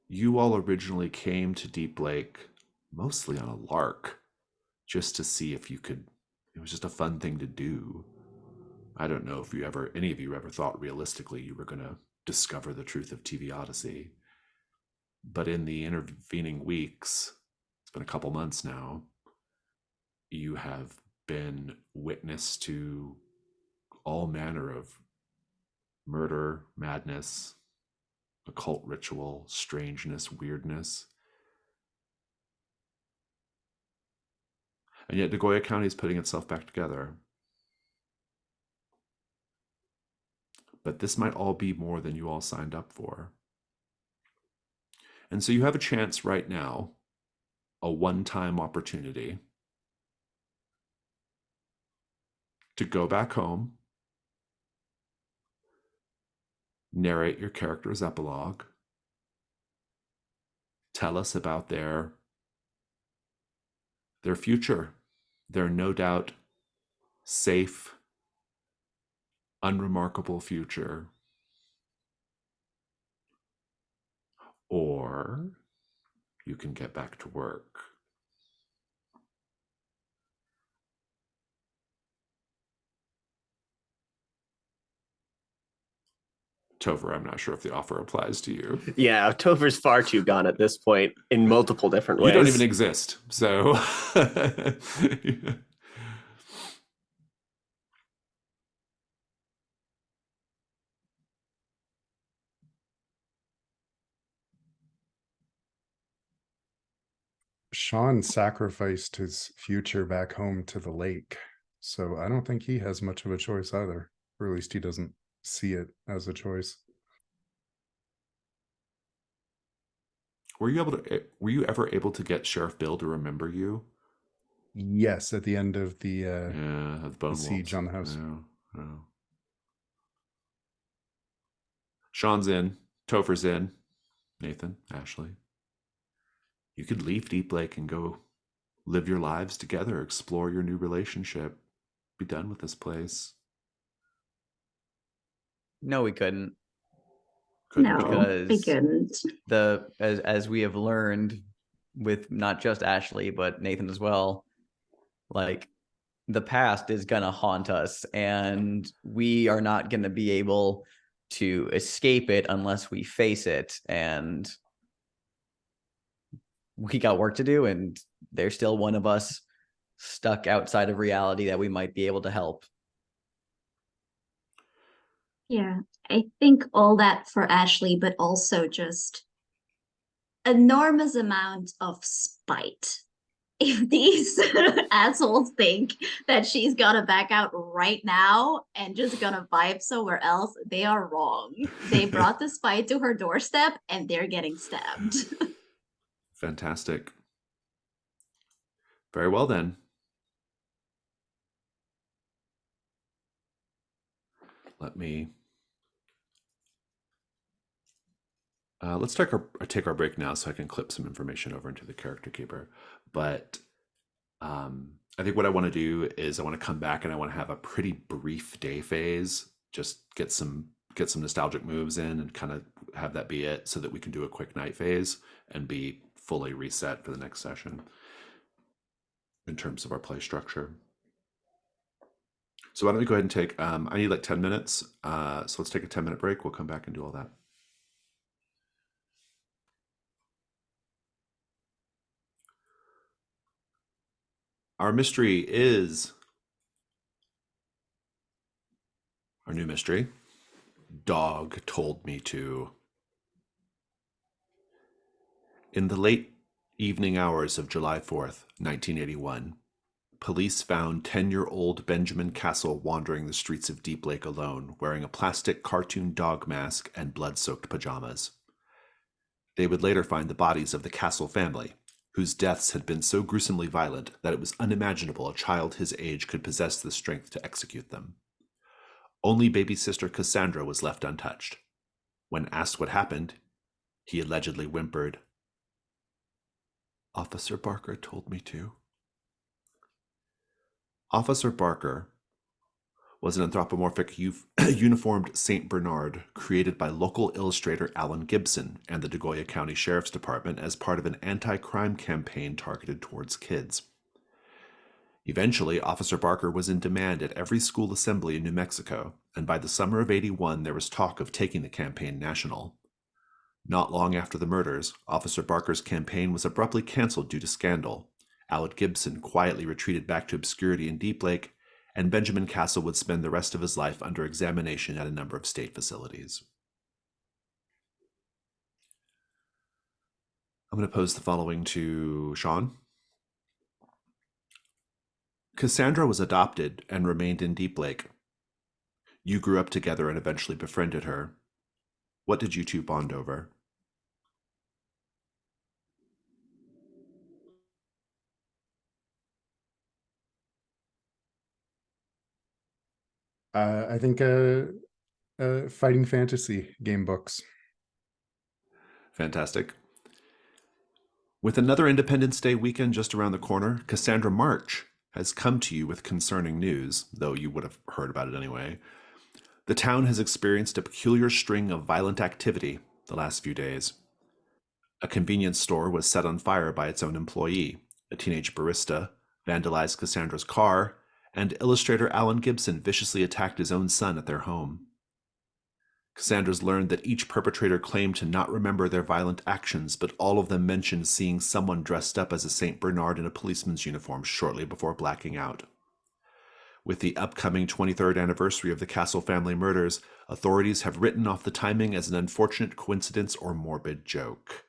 A: you all originally came to Deep Lake mostly on a lark, just to see if you could, it was just a fun thing to do. I don't know if any of you ever thought realistically you were going to discover the truth of TV Odyssey. But in the intervening weeks, it's been a couple months now, you have been witness to all manner of murder, madness, occult ritual, strangeness, weirdness. And yet Nagoya County is putting itself back together. But this might all be more than you all signed up for. And so you have a chance right now, a one-time opportunity to go back home, narrate your character's epilogue, tell us about their future, their no doubt safe, unremarkable future. Or you can get back to work. Topher, I'm not sure if the offer applies to you.
C: Yeah, Topher's far too gone at this point in multiple different ways.
A: You don't even exist, so...
B: Sean sacrificed his future back home to the lake, so I don't think he has much of a choice either, or at least he doesn't see it as a choice.
A: Were you ever able to get Sheriff Bill to remember you?
B: Yes, at the end of the
A: Bone
B: siege on the house.
A: No. Sean's in, Topher's in, Nathan, Ashley. You could leave Deep Lake and go live your lives together, explore your new relationship, be done with this place.
D: No, we couldn't.
E: No,
D: because
E: we couldn't.
D: As we have learned with not just Ashley but Nathan as well, like the past is gonna haunt us, and we are not gonna be able to escape it unless we face it. And we got work to do, and there's still one of us stuck outside of reality that we might be able to help.
E: Yeah, I think all that for Ashley, but also just enormous amount of spite. If these assholes think that she's gonna back out right now and just gonna vibe somewhere else, they are wrong. They brought the spite to her doorstep and they're getting stabbed.
A: Fantastic. Very well then. let me. Let's take our break now, so I can clip some information over into the character keeper. But I think what I want to do is I want to come back and I want to have a pretty brief day phase. Just get some nostalgic moves in and kind of have that be it, so that we can do a quick night phase and be fully reset for the next session in terms of our play structure. So why don't we go ahead and take, I need like 10 minutes. So let's take a 10-minute break. We'll come back and do all that. Our mystery is, our new mystery, Dog Told Me To. In the late evening hours of July 4th, 1981, police found 10-year-old Benjamin Castle wandering the streets of Deep Lake alone, wearing a plastic cartoon dog mask and blood-soaked pajamas. They would later find the bodies of the Castle family, whose deaths had been so gruesomely violent that it was unimaginable a child his age could possess the strength to execute them. Only baby sister Cassandra was left untouched. When asked what happened, he allegedly whimpered, "Officer Barker told me to." Officer Barker was an anthropomorphic uniformed St. Bernard created by local illustrator Alan Gibson and the Degoya County Sheriff's Department as part of an anti-crime campaign targeted towards kids. Eventually, Officer Barker was in demand at every school assembly in New Mexico, and by the summer of '81, there was talk of taking the campaign national. Not long after the murders, Officer Barker's campaign was abruptly canceled due to scandal. Alan Gibson quietly retreated back to obscurity in Deep Lake, and Benjamin Castle would spend the rest of his life under examination at a number of state facilities. I'm going to pose the following to Sean. Cassandra was adopted and remained in Deep Lake. You grew up together and eventually befriended her. What did you two bond over?
B: I think fighting fantasy game books.
A: Fantastic. With another Independence Day weekend just around the corner, Cassandra March has come to you with concerning news, though you would have heard about it anyway. The town has experienced a peculiar string of violent activity the last few days. A convenience store was set on fire by its own employee. A teenage barista vandalized Cassandra's car, and illustrator Alan Gibson viciously attacked his own son at their home. Cassandra's learned that each perpetrator claimed to not remember their violent actions, but all of them mentioned seeing someone dressed up as a St. Bernard in a policeman's uniform shortly before blacking out. With the upcoming 23rd anniversary of the Castle family murders, authorities have written off the timing as an unfortunate coincidence or morbid joke.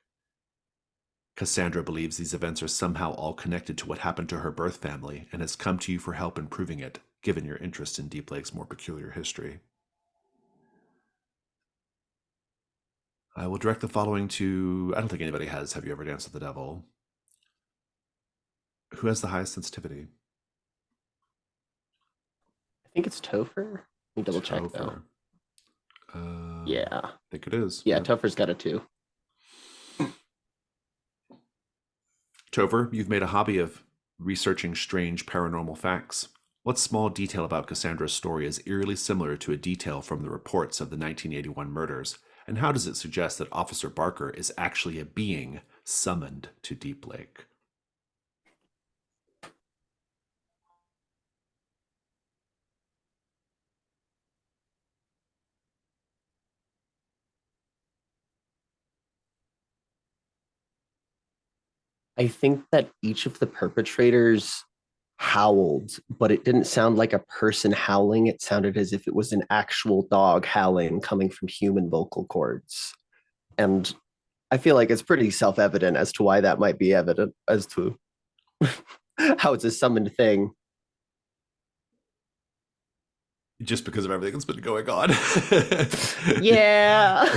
A: Cassandra believes these events are somehow all connected to what happened to her birth family and has come to you for help in proving it, given your interest in Deep Lake's more peculiar history. I will direct the following to, I don't think anybody has Have You Ever Danced with the Devil? Who has the highest sensitivity?
C: I think it's Topher. Let me double check though. Yeah.
A: I think it is.
C: Yeah, Topher's got a 2.
A: Topher, you've made a hobby of researching strange paranormal facts. What small detail about Cassandra's story is eerily similar to a detail from the reports of the 1981 murders? And how does it suggest that Officer Barker is actually a being summoned to Deep Lake?
C: I think that each of the perpetrators howled, but it didn't sound like a person howling. It sounded as if it was an actual dog howling coming from human vocal cords. And I feel like it's pretty self-evident as to why that might be evident as to how it's a summoned thing.
A: Just because of everything that's been going on.
C: Yeah.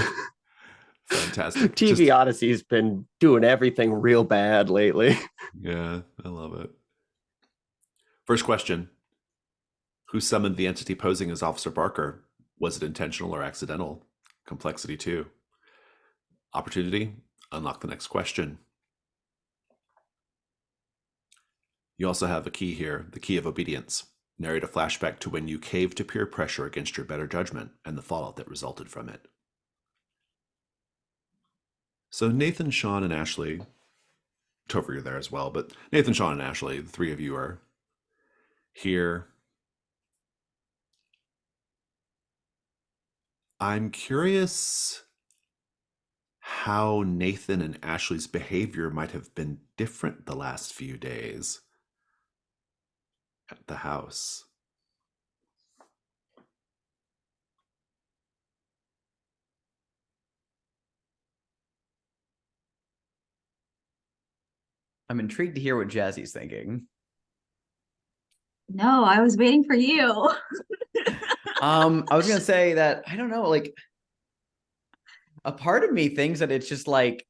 A: Fantastic.
C: TV Odyssey's been doing everything real bad lately.
A: Yeah, I love it. First question. Who summoned the entity posing as Officer Barker? Was it intentional or accidental? Complexity 2. Opportunity, unlock the next question. You also have a key here, the key of obedience. Narrate a flashback to when you caved to peer pressure against your better judgment and the fallout that resulted from it. So Nathan, Sean, and Ashley, Topher, you're there as well, but Nathan, Sean, and Ashley, the three of you are here. I'm curious how Nathan and Ashley's behavior might have been different the last few days at the house.
D: I'm intrigued to hear what Jazzy's thinking.
E: No, I was waiting for you.
D: I was gonna say that I don't know, like a part of me thinks that it's just like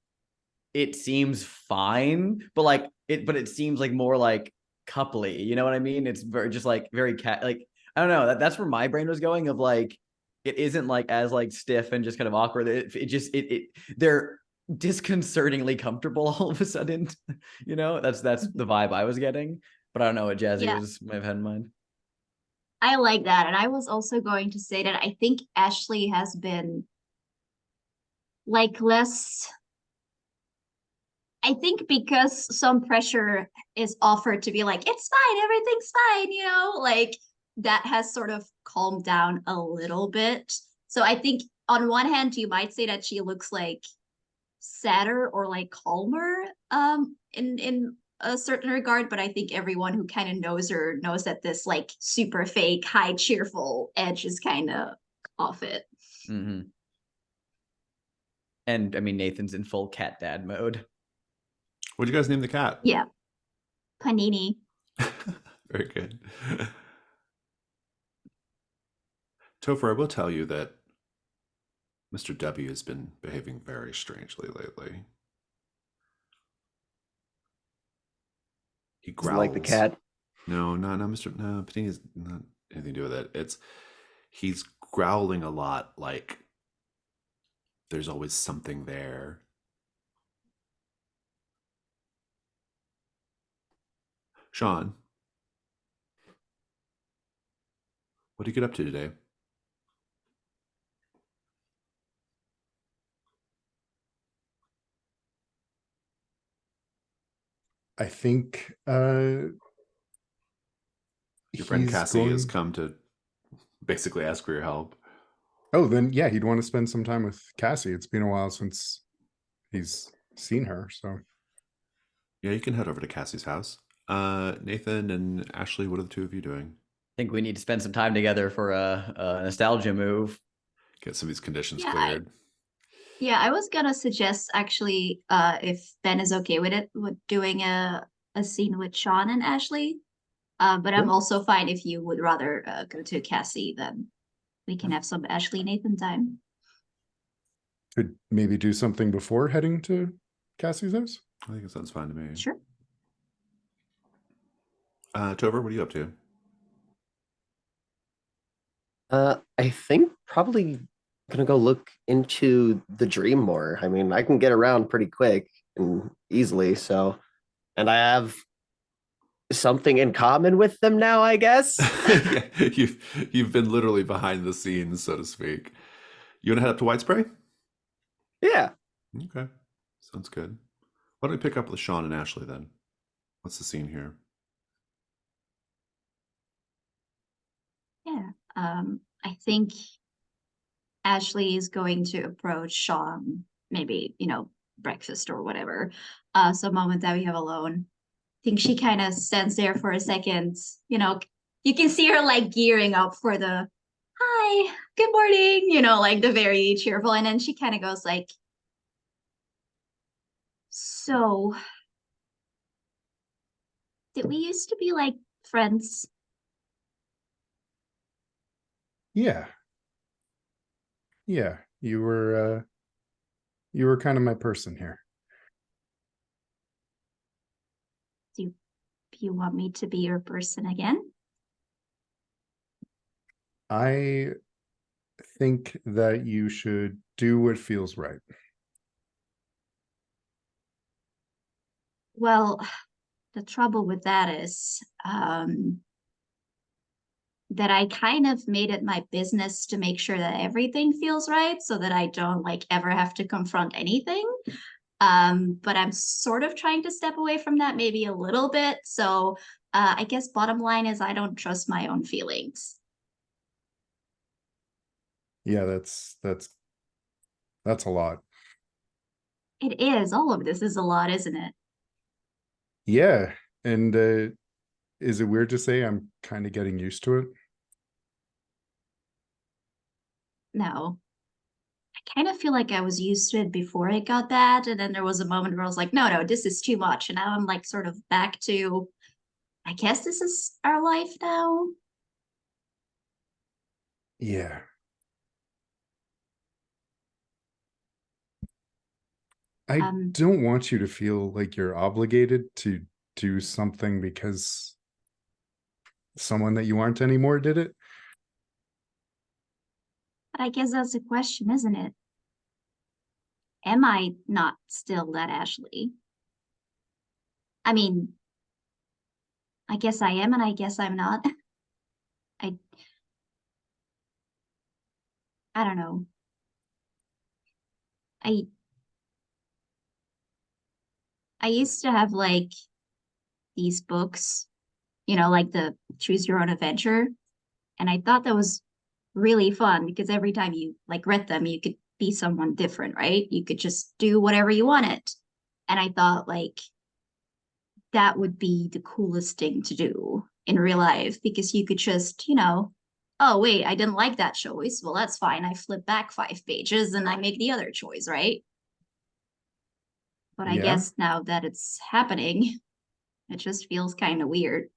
D: it seems fine, but it seems like more like coupley. You know what I mean? It's very just like very like I don't know. That's where my brain was going of like it isn't like as like stiff and just kind of awkward. They're disconcertingly comfortable all of a sudden. You know, that's the vibe I was getting. But I don't know what Jazzy
E: Yeah.
D: might have had in mind.
E: I like that. And I was also going to say that I think Ashley has been like less. I think because some pressure is offered to be like, it's fine, everything's fine, like that has sort of calmed down a little bit. So I think on one hand, you might say that she looks like sadder or like calmer in a certain regard, but I think everyone who kind of knows her knows that this like super fake, high cheerful edge is kind of off it.
D: Mm-hmm. And I mean, Nathan's in full cat dad mode.
A: What'd you guys name the cat?
E: Yeah. Panini.
A: Very good. Topher, I will tell you that Mr. W has been behaving very strangely lately. He growls.
C: Like the cat.
A: No, Mr. No, Panini's not anything to do with it. He's growling a lot, like there's always something there. Sean, what do you get up to today?
B: I think
A: Your friend
B: he's
A: Cassie has
B: going.
A: come to basically ask for your help.
B: Oh, then yeah, he'd want to spend some time with Cassie. It's been a while since he's seen her, so
A: Yeah, you can head over to Cassie's house. Nathan and Ashley, what are the two of you doing?
D: I think we need to spend some time together for a nostalgia move.
A: Get some of these conditions
E: Yeah,
A: cleared.
E: I was gonna suggest actually, if Ben is okay with it, with doing a scene with Sean and Ashley. But I'm
B: Sure.
E: also fine if you would rather go to Cassie, then we can have some Ashley Nathan time.
B: could maybe do something before heading to Cassie's house.
A: I think it sounds fine to me.
E: Sure.
A: Topher, what are you up to?
C: I think probably gonna go look into the dream more. I mean, I can get around pretty quick and easily, so and I have something in common with them now, I guess.
A: Yeah, you've been literally behind the scenes, so to speak. You want to head up to White Spray?
C: Yeah.
A: Okay, sounds good. Why don't we pick up with Sean and Ashley then? What's the scene here?
E: Yeah. I think Ashley is going to approach Sean, maybe, breakfast or whatever. Some moment that we have alone. I think she kind of stands there for a second, you can see her like gearing up for the hi, good morning, like the very cheerful. And then she kind of goes like, so did we used to be like friends?
B: Yeah. Yeah, you were kind of my person here.
E: Do you want me to be your person again?
B: I think that you should do what feels right.
E: Well, the trouble with that is that I kind of made it my business to make sure that everything feels right so that I don't like ever have to confront anything. But I'm sort of trying to step away from that maybe a little bit. So I guess bottom line is I don't trust my own feelings.
B: Yeah, that's a lot.
E: It is. All of this is a lot, isn't it?
B: Yeah. And is it weird to say I'm kind of getting used to it?
E: No. I kind of feel like I was used to it before it got bad. And then there was a moment where I was like, no, no, this is too much. And now I'm like sort of back to, I guess this is our life now.
B: Yeah. I
E: Um,
B: don't want you to feel like you're obligated to do something because someone that you aren't anymore did it.
E: but I guess that's the question, isn't it? Am I not still that Ashley? I mean, I guess I am and I guess I'm not. I I don't know. I I used to have like these books, like the Choose Your Own Adventure, and I thought that was really fun because every time you like read them, you could be someone different, right? You could just do whatever you wanted. And I thought like that would be the coolest thing to do in real life because you could just, oh, wait, I didn't like that choice. Well, that's fine. I flip back 5 pages and I make the other choice, right? But I
B: Yeah,
E: guess now that it's happening, it just feels kind of weird.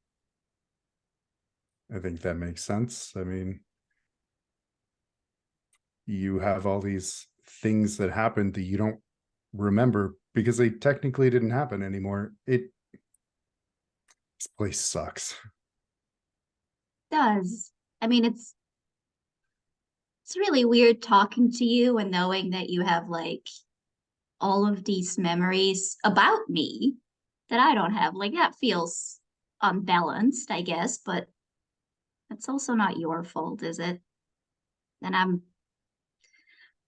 B: I think that makes sense. I mean, you have all these things that happened that you don't remember because they technically didn't happen anymore. This place sucks.
E: It does. I mean, it's really weird talking to you and knowing that you have like all of these memories about me that I don't have. Like that feels unbalanced, I guess, but that's also not your fault, is it? And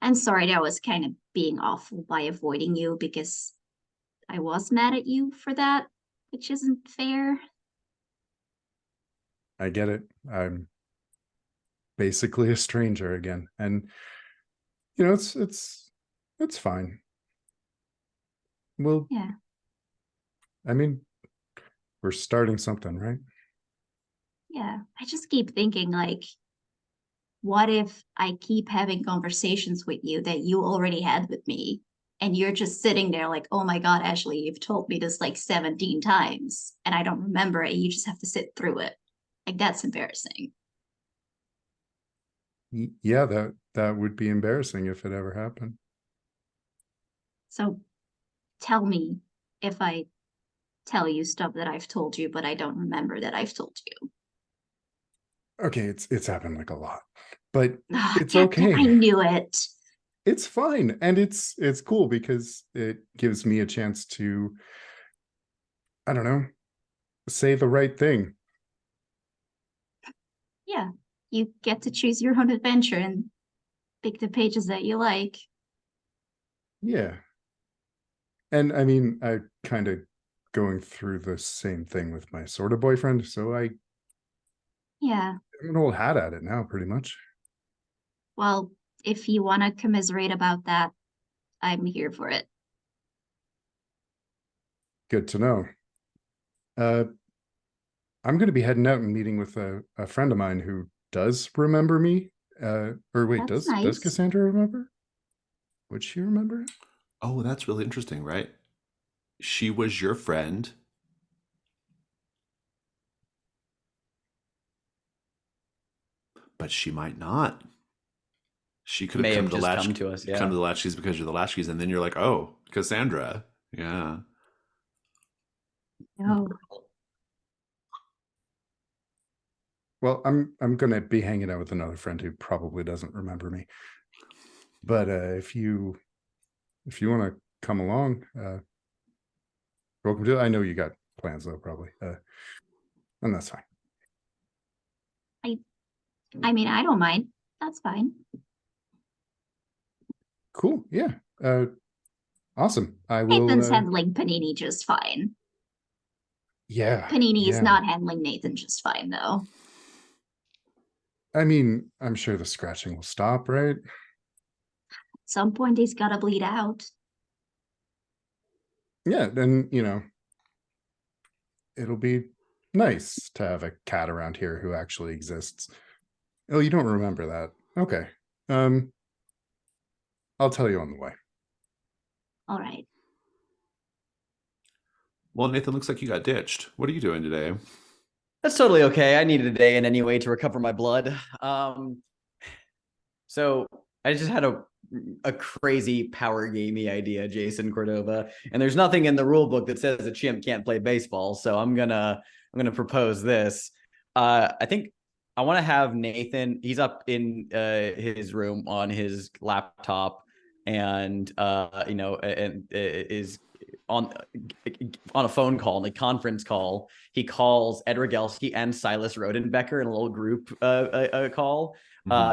E: I'm sorry that I was kind of being awful by avoiding you because I was mad at you for that, which isn't fair.
B: I get it. I'm basically a stranger again. And it's fine. Well,
E: Yeah.
B: I mean, we're starting something, right?
E: Yeah. I just keep thinking like, what if I keep having conversations with you that you already had with me? And you're just sitting there like, oh my God, Ashley, you've told me this like 17 times and I don't remember it. You just have to sit through it. Like, that's embarrassing.
B: Yeah, that would be embarrassing if it ever happened.
E: So tell me if I tell you stuff that I've told you, but I don't remember that I've told you.
B: Okay, it's happened like a lot, but
E: Ah,
B: it's
E: damn it, I
B: okay.
E: knew it.
B: It's fine, and it's cool because it gives me a chance to, I don't know, say the right thing.
E: Yeah, you get to choose your own adventure and pick the pages that you like.
B: Yeah, and I mean, I kind of going through the same thing with my sort of boyfriend, so
E: Yeah,
B: I'm an old hat at it now, pretty much.
E: well, if you want to commiserate about that, I'm here for it.
B: Good to know. Uh, I'm going to be heading out and meeting with a friend of mine who does remember me. Or wait,
E: That's
B: does
E: nice.
B: Cassandra remember? Would she remember?
A: Oh, that's really interesting, right? She was your friend, but she might not. She could have
D: May
A: come
D: have
A: to
D: just come to us.
A: come
D: Yeah.
A: to the Latchkeys because you're the Latchkeys, and then you're like, oh, Cassandra. Yeah.
E: No.
B: Well, Well, I'm gonna be hanging out with another friend who probably doesn't remember me. But if you want to come along, welcome to. I know you got plans though, probably, and that's fine.
E: I mean, I don't mind. That's fine.
B: Cool. Yeah. Awesome. I will.
E: Nathan's handling Panini just fine.
B: Yeah.
E: Panini is
B: yeah.
E: not handling Nathan just fine, though.
B: I mean, I'm sure the scratching will stop, right?
E: At some point, he's gotta bleed out.
B: Yeah. Then it'll be nice to have a cat around here who actually exists. Oh, you don't remember that? Okay. I'll tell you on the way.
E: All right.
A: Well, Nathan, looks like you got ditched. What are you doing today?
D: That's totally okay. I needed a day in any way to recover my blood. So I just had a crazy power gamey idea, Jason Cordova, and there's nothing in the rule book that says a chimp can't play baseball. So I'm gonna propose this. I think I want to have Nathan. He's up in his room on his laptop, and and is on a phone call, a conference call. He calls Ed Rogelski and Silas Rodenbecker in a little group call.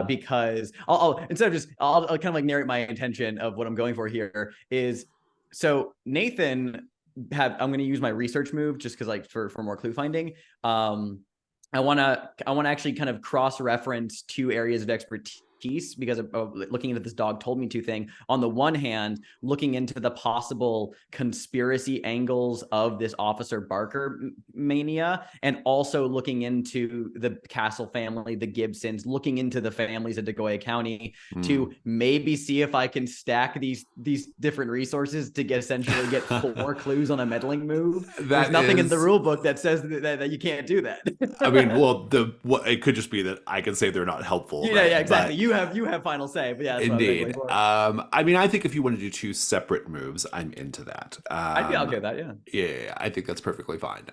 D: Because I'll instead of just I'll kind of like narrate my intention of what I'm going for here is, so Nathan I'm going to use my research move just because like for more clue finding. I want to actually kind of cross-reference two areas of expertise because of looking into this dog told me to thing. On the one hand, looking into the possible conspiracy angles of this Officer Barker mania, and also looking into the Castle family, the Gibsons, looking into the families of Degoya County to maybe see if I can stack these different resources to essentially get 4 clues on a meddling move. There's nothing in the rule book that says that you can't do that.
A: I mean, well, it could just be that I can say they're not helpful.
D: Yeah,
A: right?
D: yeah, exactly. You have final say, but yeah, that's
A: indeed. I mean, I think if you want to do 2 separate moves, I'm into that.
D: I'd be okay with that. Yeah.
A: Yeah, I think that's perfectly fine.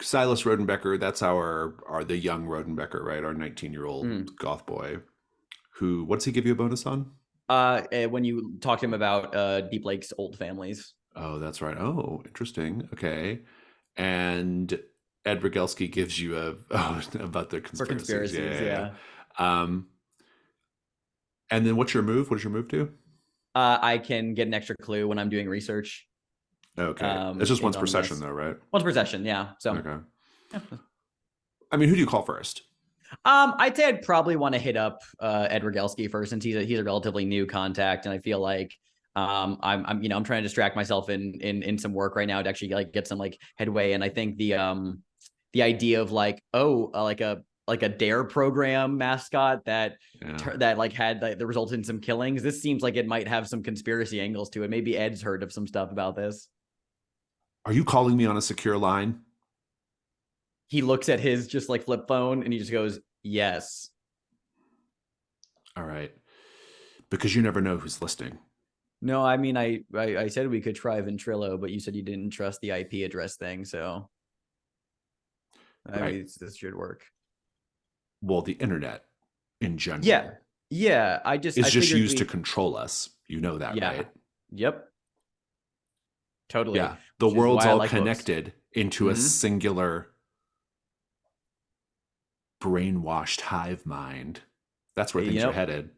A: Silas Rodenbecker, that's the young Rodenbecker, right? Our 19-year-old goth boy. What's he give you a bonus on?
D: When you talk to him about Deep Lake's old families.
A: Oh, that's right. Oh, interesting. Okay. And Ed Rogelski gives you about the conspiracies.
D: Yeah.
A: And then what's your move? What does your move do?
D: I can get an extra clue when I'm doing research.
A: Okay. It's just once per session though, right?
D: Once per session, yeah. So
A: okay. Yeah. I mean, who do you call first?
D: I'd say I'd probably want to hit up Ed Rogelski first, since he's a relatively new contact, and I feel like I'm trying to distract myself in some work right now to actually like get some like headway. And I think the idea of like a dare program mascot that like had like the result in some killings, this seems like it might have some conspiracy angles to it. Maybe Ed's heard of some stuff about this.
A: Are you calling me on a secure line?
D: He looks at his just like flip phone and he just goes, yes.
A: All right. Because you never know who's listening.
D: No, I mean, I said we could try Ventrilo, but you said you didn't trust the IP address thing, so I mean, this should work.
A: Well, the internet in general.
D: Yeah. It's
A: just used to control us. You know that, right?
D: Yep. Totally.
A: Yeah. The world's all connected into a singular brainwashed hive mind. That's where things are headed.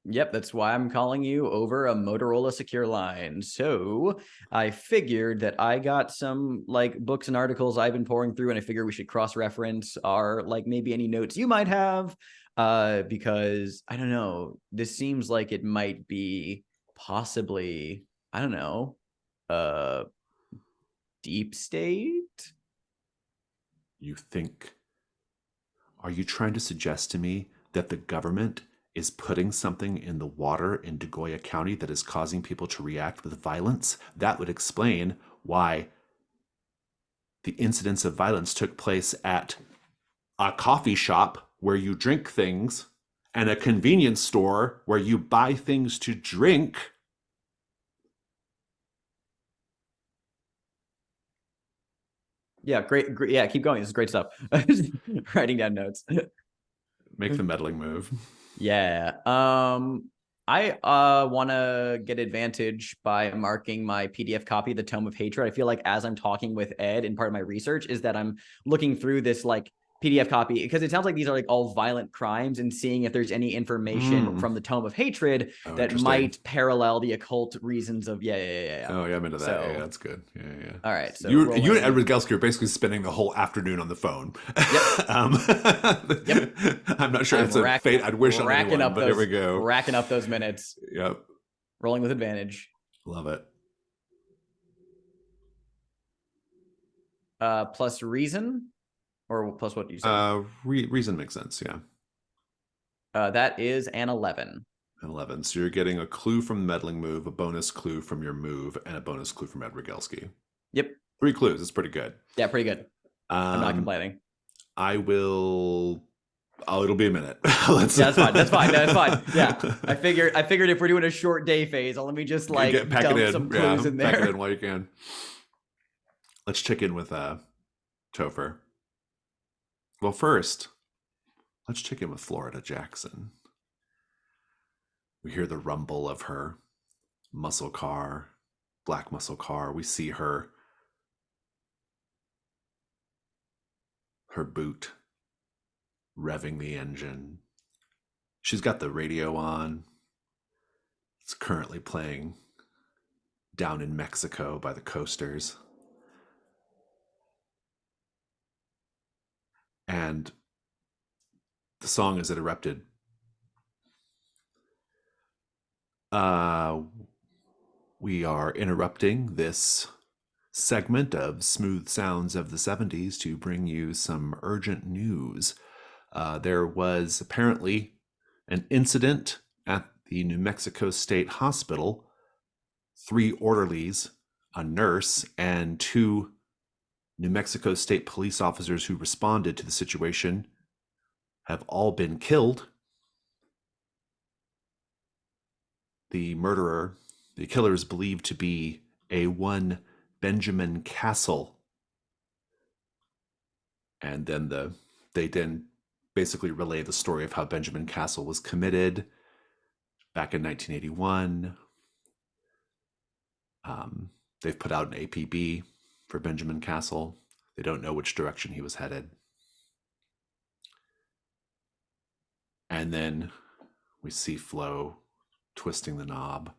D: Yep, that's why I'm calling you over a Motorola secure line. So I figured that I got some like books and articles I've been pouring through, and I figure we should cross-reference our like maybe any notes you might have, because I don't know, this seems like it might be possibly, I don't know, deep state.
A: You think? Are you trying to suggest to me that the government is putting something in the water in Degoya County that is causing people to react with violence? That would explain why the incidents of violence took place at a coffee shop where you drink things and a convenience store where you buy things to drink.
D: Yeah, great. Yeah, keep going. This is great stuff. Writing down notes.
A: Make the meddling move.
D: Yeah. I want to get advantage by marking my PDF copy of the Tome of Hatred. I feel like as I'm talking with Ed, and part of my research is that I'm looking through this like PDF copy because it sounds like these are like all violent crimes, and seeing if there's any information from the Tome of Hatred that might parallel the occult reasons of yeah.
A: Oh yeah, I'm into that.
D: So,
A: yeah, that's good. Yeah.
D: All right. So
A: you and Edward Gelski are basically spending the whole afternoon on the phone.
D: Yep.
A: Yep. I'm not sure it's a fate I'd wish on anyone, but here we go.
D: Racking up those minutes.
A: Yep.
D: Rolling with advantage.
A: Love it.
D: Plus reason, or plus what you said?
A: Reason makes sense. Yeah.
D: That is an 11.
A: An 11. So you're getting a clue from the meddling move, a bonus clue from your move, and a bonus clue from Edward Gelski.
D: Yep.
A: 3 clues. It's pretty good.
D: Yeah, pretty good. I'm not complaining.
A: I will. Oh, it'll be a minute.
D: That's fine. Yeah, I figured if we're doing a short day phase, let me just like dump some clues in there.
A: Pack it in while you can. Let's check in with Topher. Well, first, let's check in with Florida Jackson. We hear the rumble of her muscle car, black muscle car. We see her boot revving the engine. She's got the radio on. It's currently playing Down in Mexico by the Coasters. And the song as it erupted. We are interrupting this segment of Smooth Sounds of the 70s to bring you some urgent news. There was apparently an incident at the New Mexico State Hospital. 3 orderlies, a nurse, and 2 New Mexico State police officers who responded to the situation have all been killed. The killer is believed to be a one Benjamin Castle. And then they basically relay the story of how Benjamin Castle was committed back in 1981. They've put out an APB for Benjamin Castle. They don't know which direction he was headed. And then we see Flo twisting the knob.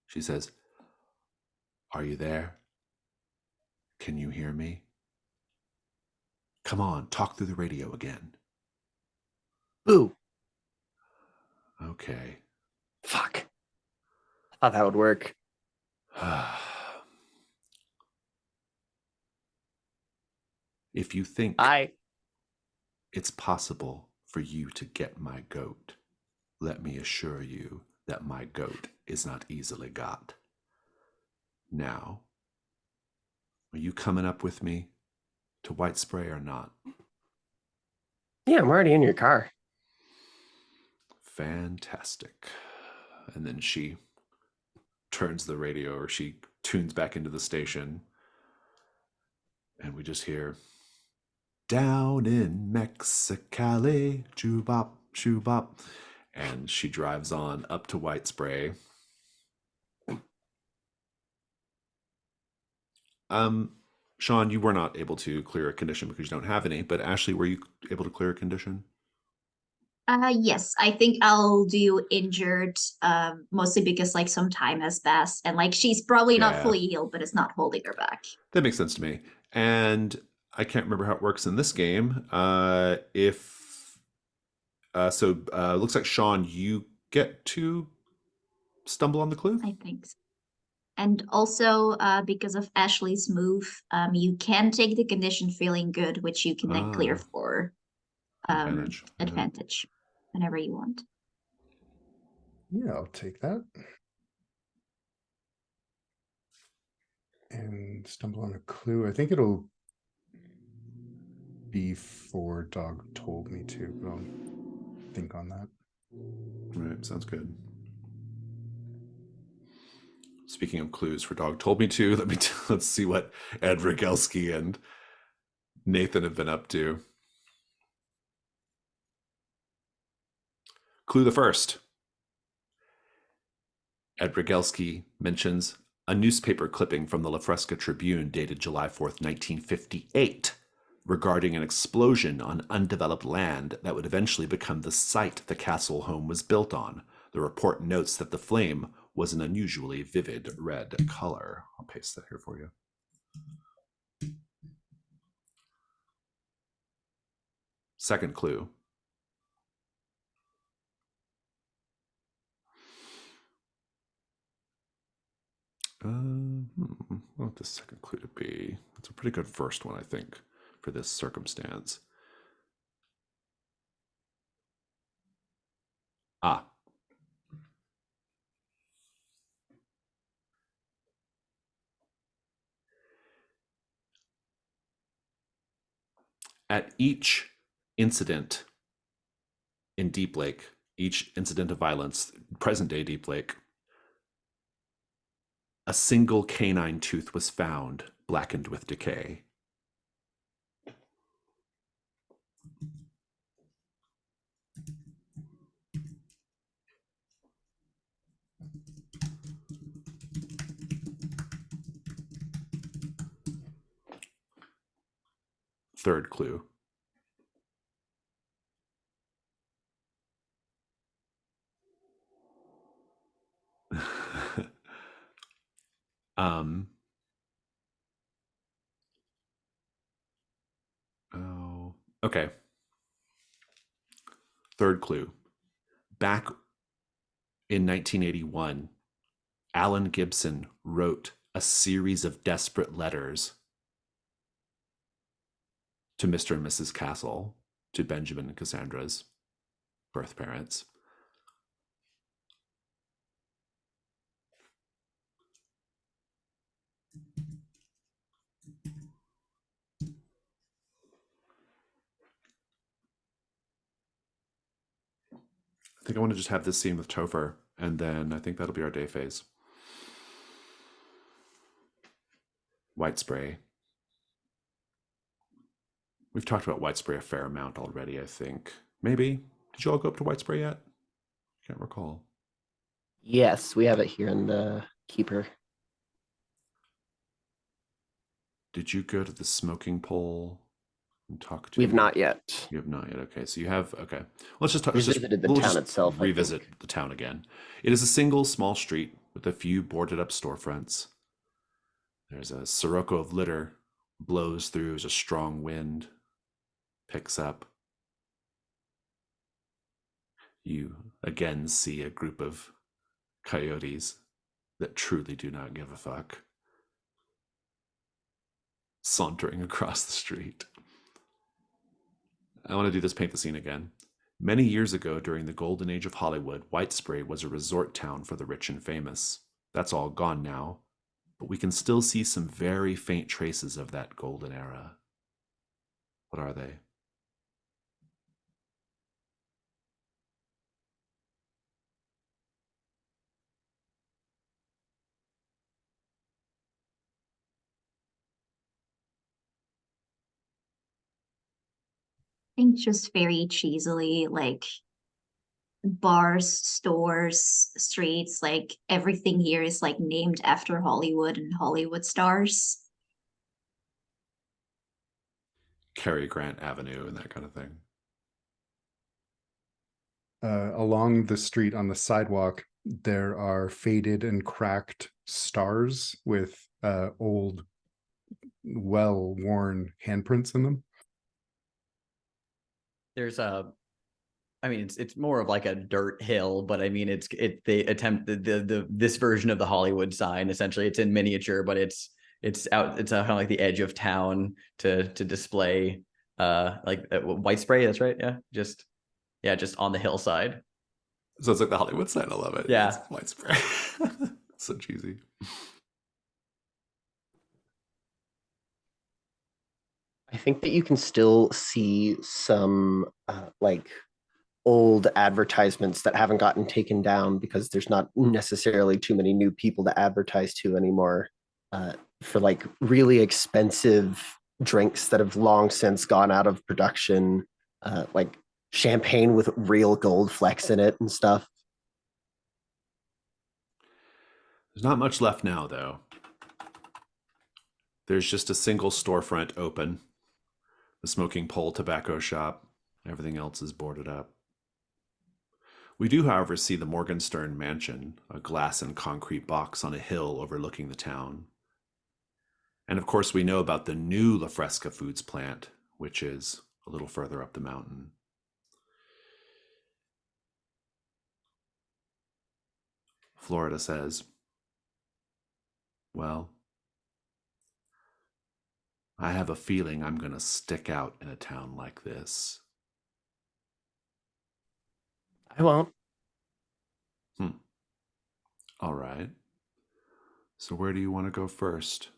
A: She says, "Are you there? Can you hear me? Come on, talk through the radio again."
C: Boo.
A: Okay.
C: Fuck. I thought that would work.
A: If you think it's possible for you to get my goat, let me assure you that my goat is not easily got. Now, are you coming up with me to White Spray or not?
C: Yeah, I'm already in your car.
A: Fantastic. And then she turns the radio, or she tunes back into the station, and we just hear, "Down in Mexicali, choo-bop, choo-bop." And she drives on up to White Spray. Sean, you were not able to clear a condition because you don't have any, but Ashley, were you able to clear a condition?
E: Yes, I think I'll do injured, mostly because like some time has passed and like she's probably not fully healed, but it's not holding her back.
A: That makes sense to me. And I can't remember how it works in this game. Looks like Sean, you get to stumble on the clue?
E: I think so. And also, because of Ashley's move, you can take the condition feeling good, which you can then clear for advantage whenever you want.
B: Yeah, I'll take that. And stumble on a clue. I think it'll be for Dog told me to, but I'll think on that.
A: Right, sounds good. Speaking of clues for Dog Told Me To, let's see what Ed Rogelski and Nathan have been up to. Clue the first. Ed Rogelski mentions a newspaper clipping from the La Fresca Tribune dated July 4th, 1958, regarding an explosion on undeveloped land that would eventually become the site the castle home was built on. The report notes that the flame was an unusually vivid red color. I'll paste that here for you. Second clue. I want the second clue to be. It's a pretty good first one, I think, for this circumstance. At each incident in Deep Lake, each incident of violence, present day Deep Lake, a single canine tooth was found, blackened with decay. Third clue. Oh, okay. Third clue. Back in 1981, Alan Gibson wrote a series of desperate letters to Mr. and Mrs. Castle, to Benjamin and Cassandra's birth parents. I think I want to just have this scene with Topher, and then I think that'll be our day phase. White spray. We've talked about white spray a fair amount already, I think. Maybe. Did you all go up to white spray yet? Can't recall.
C: Yes, we have it here in the keeper.
A: Did you go to the smoking pole and talk to?
C: We've not yet.
A: You have not yet. Okay, so you have. Okay, let's just talk.
C: We visited the town itself.
A: Revisit the town again. It is a single small street with a few boarded up storefronts. There's a sirocco of litter blows through as a strong wind picks up. You again see a group of coyotes that truly do not give a fuck sauntering across the street. I want to do this paint the scene again. Many years ago, during the golden age of Hollywood, White Spray was a resort town for the rich and famous. That's all gone now, but we can still see some very faint traces of that golden era. What are they?
E: I think just very cheesily, like bars, stores, streets, like everything here is like named after Hollywood and Hollywood stars.
A: Cary Grant Avenue and that kind of thing.
B: Along the street on the sidewalk, there are faded and cracked stars with old, well-worn handprints in them.
D: There's it's more of like a dirt hill, but I mean they attempt this version of the Hollywood sign. Essentially, it's in miniature, but it's out kind of like the edge of town to display white spray. That's right. Yeah, just on the hillside.
A: So it's like the Hollywood sign. I love it.
D: Yeah,
A: it's white spray. So cheesy.
C: I think that you can still see some old advertisements that haven't gotten taken down because there's not necessarily too many new people to advertise to anymore, for like really expensive drinks that have long since gone out of production, like champagne with real gold flecks in it and stuff.
A: There's not much left now, though. There's just a single storefront open, the smoking pole tobacco shop. Everything else is boarded up. We do, however, see the Morgenstern mansion, a glass and concrete box on a hill overlooking the town. And of course, we know about the new La Fresca Foods plant, which is a little further up the mountain. Florida says, well, I have a feeling I'm going to stick out in a town like this.
C: I won't.
A: All right. So where do you want to go first?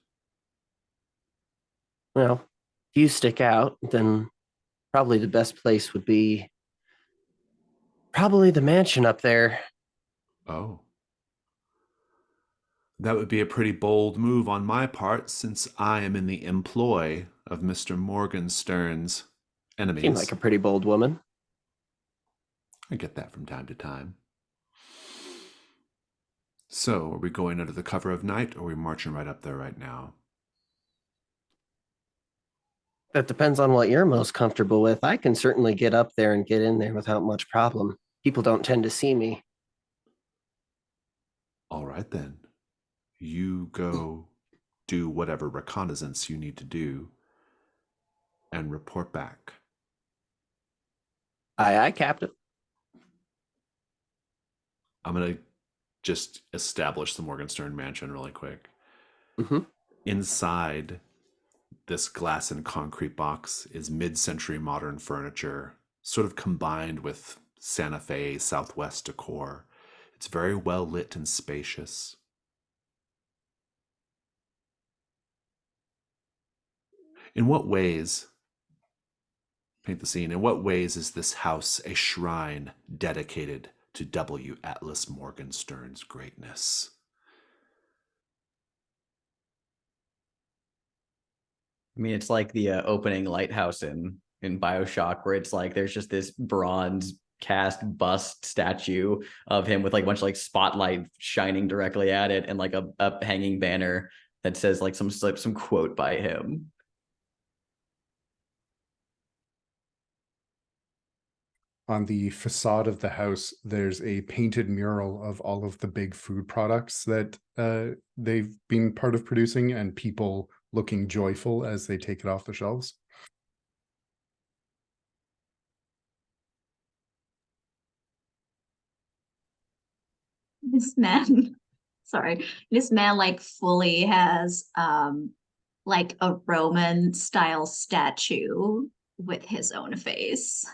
C: Well, if you stick out, then probably the best place would be probably the mansion up there.
A: Oh. That would be a pretty bold move on my part, since I am in the employ of Mr. Morgenstern's enemies.
C: Seemed like a pretty bold woman.
A: I get that from time to time. So, are we going under the cover of night, or are we marching right up there right now?
C: That depends on what you're most comfortable with. I can certainly get up there and get in there without much problem. People don't tend to see me.
A: All right, then. You go do whatever reconnaissance you need to do and report back.
C: Aye, aye, Captain.
A: I'm going to just establish the Morgenstern mansion really quick.
C: Mm-hmm.
A: Inside this glass and concrete box is mid-century modern furniture, sort of combined with Santa Fe Southwest decor. It's very well lit and spacious. In what ways, paint the scene, in what ways is this house a shrine dedicated to W. Atlas Morgenstern's greatness?
D: I mean, it's like the opening lighthouse in BioShock, where it's like there's just this bronze cast bust statue of him with like a bunch of like spotlight shining directly at it, and like a hanging banner that says like some quote by him.
B: On the facade of the house, there's a painted mural of all of the big food products that they've been part of producing, and people looking joyful as they take it off the shelves.
E: This man, sorry, this man like fully has like a Roman style statue with his own face.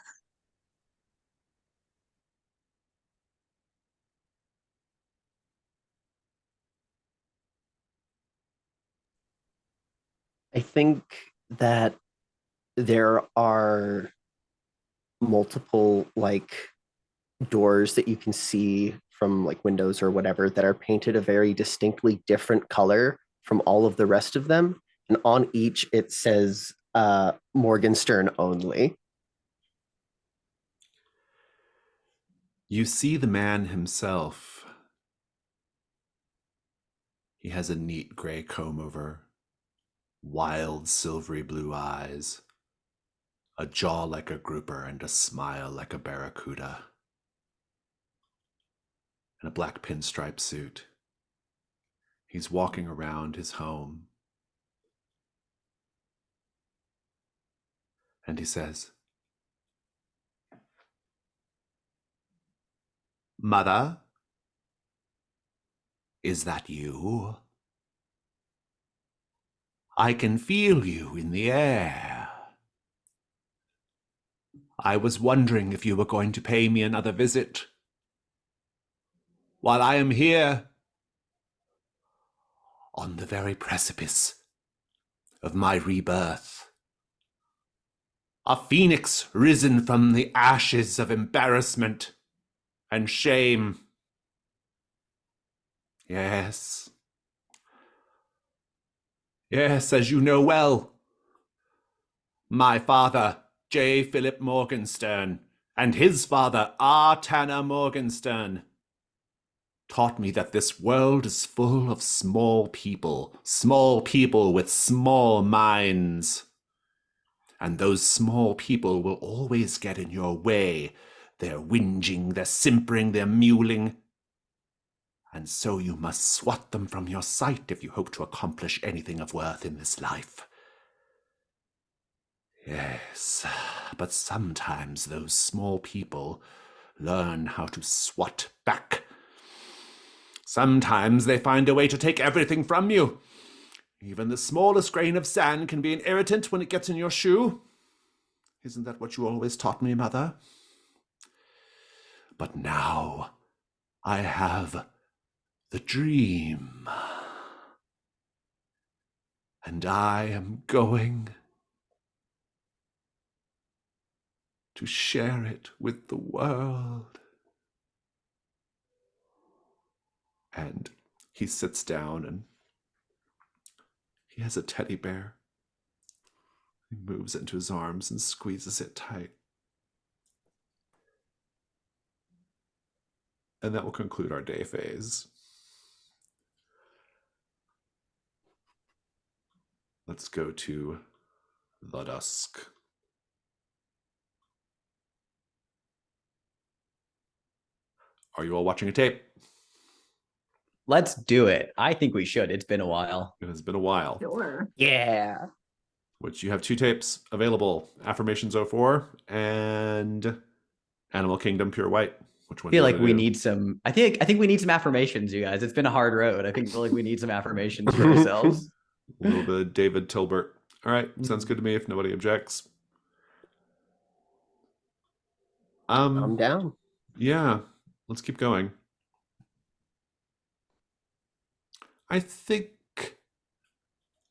C: I think that there are multiple like doors that you can see from like windows or whatever that are painted a very distinctly different color from all of the rest of them. And on each it says Morgenstern only.
A: You see the man himself. He has a neat gray comb over, wild silvery blue eyes, a jaw like a grouper and a smile like a barracuda, and a black pinstripe suit. He's walking around his home, and he says, "Mother, is that you? I can feel you in the air. I was wondering if you were going to pay me another visit. While I am here, on the very precipice of my rebirth, A phoenix risen from the ashes of embarrassment and shame. Yes. Yes, as you know well, my father, J. Philip Morgenstern, and his father, R. Tanner Morgenstern, taught me that this world is full of small people with small minds. And those small people will always get in your way. They're whinging, they're simpering, they're mewling. And so you must swat them from your sight if you hope to accomplish anything of worth in this life. Yes, but sometimes those small people learn how to swat back. Sometimes they find a way to take everything from you. Even the smallest grain of sand can be an irritant when it gets in your shoe. Isn't that what you always taught me, Mother? But now I have the dream. And I am going to share it with the world. And he sits down and he has a teddy bear. He moves it into his arms and squeezes it tight. And that will conclude our day phase. Let's go to the dusk. Are you all watching a tape?
D: Let's do it. I think we should. It's been a while.
A: It has been a while.
E: Sure.
C: Yeah.
A: Which you have 2 tapes available: Affirmations 04 and Animal Kingdom Pure White. Which one?
D: I feel like we need some. I think we need some affirmations, you guys. It's been a hard road. I feel like we need some affirmations for ourselves.
A: A little bit of David Tilbert. All right, sounds good to me. If nobody objects.
C: I'm down.
A: Yeah, let's keep going. I think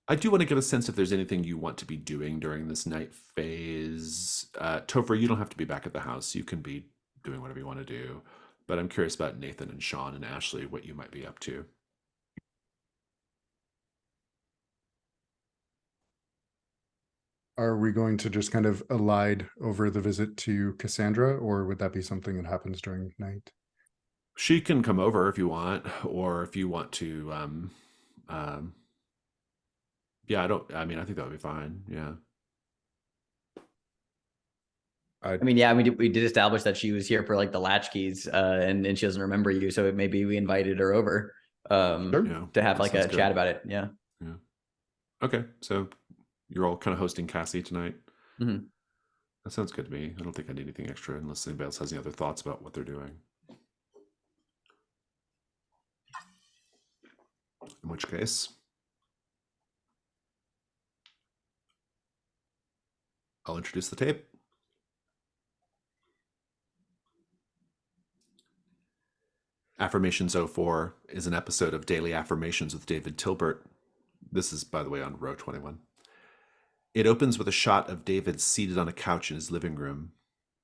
A: I do want to get a sense if there's anything you want to be doing during this night phase. Topher, you don't have to be back at the house. You can be doing whatever you want to do. But I'm curious about Nathan and Sean and Ashley, what you might be up to.
B: Are we going to just kind of elide over the visit to Cassandra, or would that be something that happens during night?
A: She can come over if you want, or if you want to, yeah, I think that would be fine. Yeah.
D: I mean, yeah, we did establish that she was here for like the Latchkeys, and she doesn't remember you, so maybe we invited her over to have like a chat about it. Yeah.
A: Yeah. Okay, so you're all kind of hosting Cassie tonight.
D: Mm-hmm.
A: That sounds good to me. I don't think I need anything extra unless anybody else has any other thoughts about what they're doing. In which case, I'll introduce the tape. Affirmations 04 is an episode of Daily Affirmations with David Tilbert. This is, by the way, on row 21. It opens with a shot of David seated on a couch in his living room.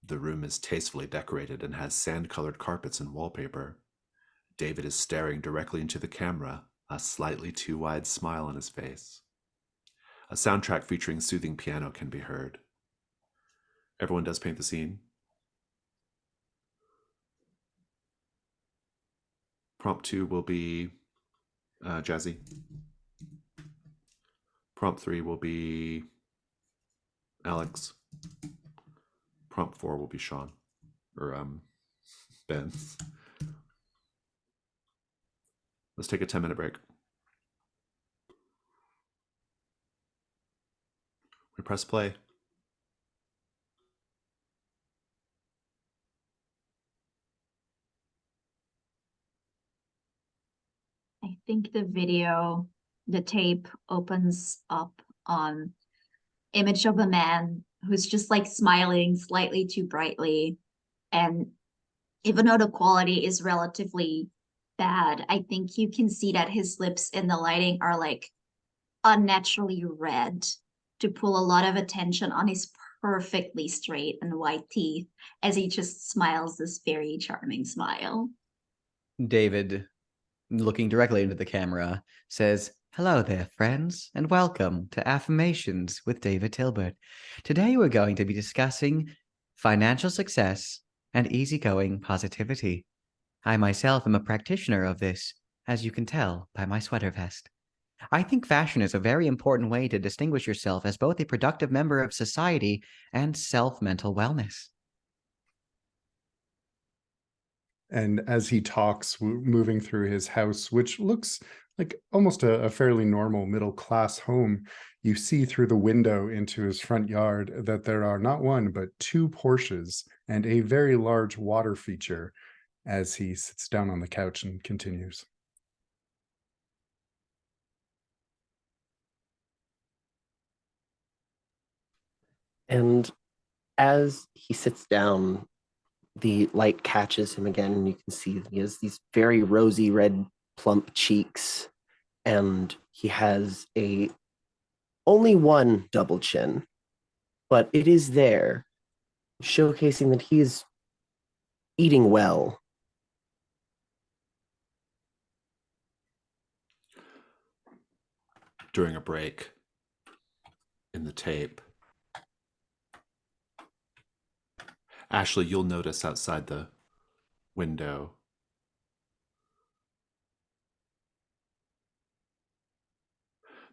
A: The room is tastefully decorated and has sand-colored carpets and wallpaper. David is staring directly into the camera, a slightly too wide smile on his face. A soundtrack featuring soothing piano can be heard. Everyone does paint the scene. Prompt 2 will be Jazzy. Prompt 3 will be Alex. Prompt 4 will be Sean. Or Ben. Let's take a 10-minute break. We press play.
E: I think the tape opens up on image of a man who's just like smiling slightly too brightly. And even though the quality is relatively bad, I think you can see that his lips in the lighting are like unnaturally red to pull a lot of attention on his perfectly straight and white teeth as he just smiles this very charming smile.
D: David, looking directly into the camera, says, "Hello there, friends, and welcome to Affirmations with David Tilbert. Today we're going to be discussing financial success and easygoing positivity. I myself am a practitioner of this, as you can tell by my sweater vest. I think fashion is a very important way to distinguish yourself as both a productive member of society and self-mental wellness."
B: And as he talks, moving through his house, which looks like almost a fairly normal middle class home, you see through the window into his front yard that there are not one, but two Porsches and a very large water feature as he sits down on the couch and continues.
C: And as he sits down, the light catches him again, and you can see he has these very rosy red, plump cheeks, and he has a only one double chin, but it is there, showcasing that he is eating well.
A: During a break in the tape, Ashley, you'll notice outside the window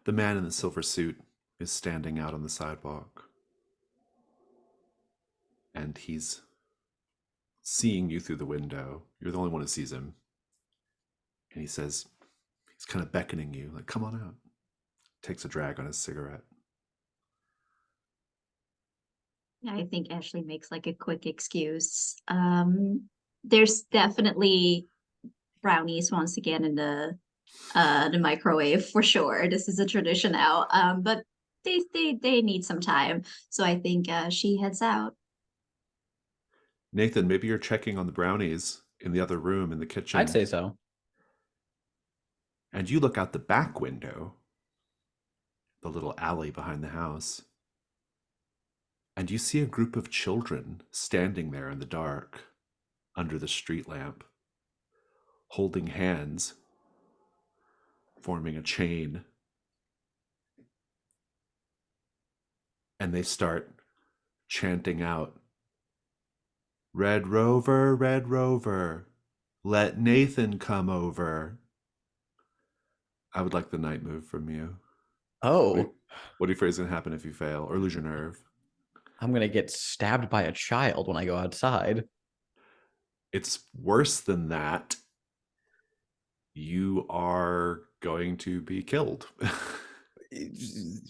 A: the man in the silver suit is standing out on the sidewalk. And he's seeing you through the window. You're the only one who sees him. And he says, he's kind of beckoning you, like, come on out. Takes a drag on his cigarette.
E: Yeah, I think Ashley makes like a quick excuse. There's definitely brownies once again in the microwave for sure. This is a tradition now. But they need some time. So I think she heads out.
A: Nathan, maybe you're checking on the brownies in the other room in the kitchen.
D: I'd say so.
A: And you look out the back window, the little alley behind the house, and you see a group of children standing there in the dark under the street lamp, holding hands, forming a chain. And they start chanting out, Red Rover, let Nathan come over." I would like the night move from you.
D: Oh,
A: What do you afraid is going to happen if you fail or lose your nerve?
D: I'm going to get stabbed by a child when I go outside.
A: It's worse than that. You are going to be killed.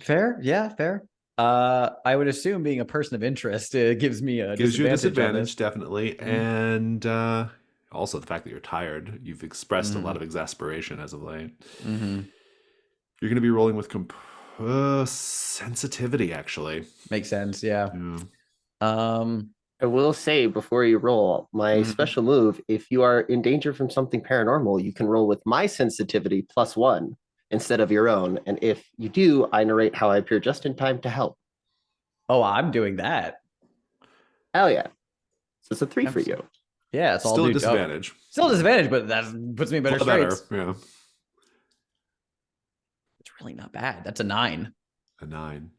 D: Fair? Yeah, fair. I would assume being a person of interest gives me a
A: Gives you a
D: on
A: disadvantage,
D: this.
A: definitely.
D: Mhm.
A: And also the fact that you're tired. You've expressed a lot
D: Mhm.
A: of exasperation as of late.
D: Mm-hmm.
A: You're going to be rolling with sensitivity, actually.
D: Makes sense. Yeah.
A: Yeah.
C: I will say before you roll, my
D: Mhm.
C: special move, if you are in danger from something paranormal, you can roll with my sensitivity +1 instead of your own. And if you do, I narrate how I appear just in time to help.
D: Oh, I'm doing that.
C: Hell yeah. So it's a 3 for you.
D: Yeah, it's all
A: Still a
D: due
A: disadvantage.
D: Still a disadvantage, but that puts me in better straits.
A: Yeah.
D: It's really not bad. That's a 9.
A: A 9.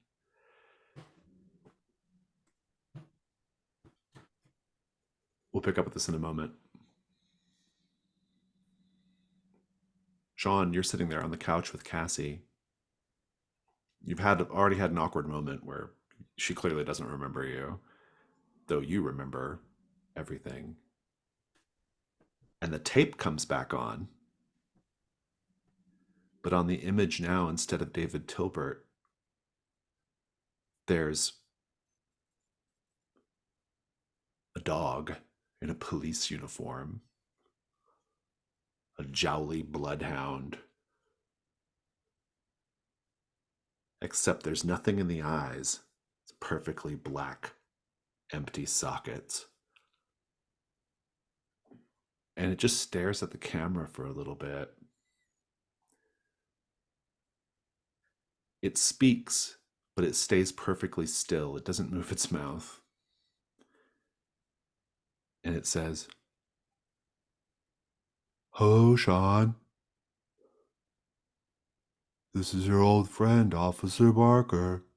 A: We'll pick up with this in a moment. Sean, you're sitting there on the couch with Cassie. You've already had an awkward moment where she clearly doesn't remember you, though you remember everything. And the tape comes back on. But on the image now, instead of David Tilbert, there's a dog in a police uniform, a jowly bloodhound. Except there's nothing in the eyes. It's perfectly black, empty sockets. And it just stares at the camera for a little bit. It speaks, but but it stays perfectly still. It doesn't move its mouth. And it says, "Hello, Sean. This is your old friend, Officer Barker."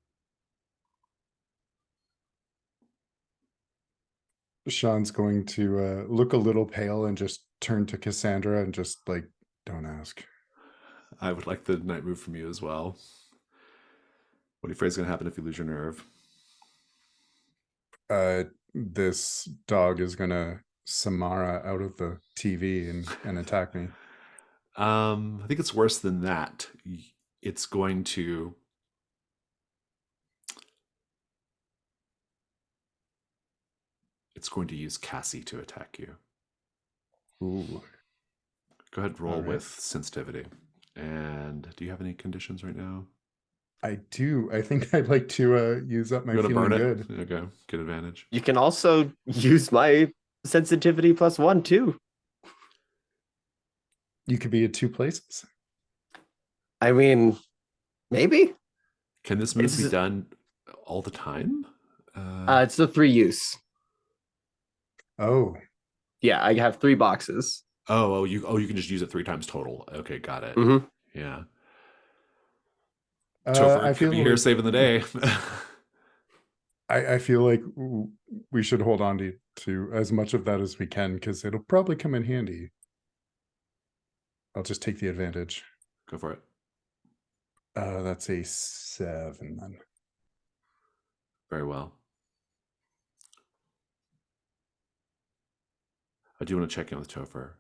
B: Sean's going to look a little pale and just turn to Cassandra and just like, don't ask.
A: I would like the night move from you as well. What are you afraid is going to happen if you lose your nerve?
B: This dog is gonna Samara out of the TV and attack me.
A: I think it's worse than that. It's going to use Cassie to attack you.
B: Ooh.
A: Go ahead and roll
B: All right.
A: with sensitivity. And do you have any conditions right now?
B: I do. I think I'd like to use up my
A: You want to burn
B: feeling
A: it?
B: good.
A: Okay, good advantage.
C: You can also use my sensitivity +1 too.
B: You could be at 2 places.
C: I mean, maybe.
A: Can this move be
C: It's-
A: done all the time?
C: It's the 3 use.
B: Oh,
C: Yeah, I have 3 boxes.
A: You can just use it 3 times total. Okay, got it.
C: Mhm.
A: Yeah.
B: I
A: Topher
B: feel
A: could be here
B: like,
A: saving the day.
B: I feel like we should hold on to as much of that as we can because it'll probably come in handy. I'll just take the advantage.
A: Go for it.
B: That's a 7 then.
A: Very well. I do want to check in with Topher.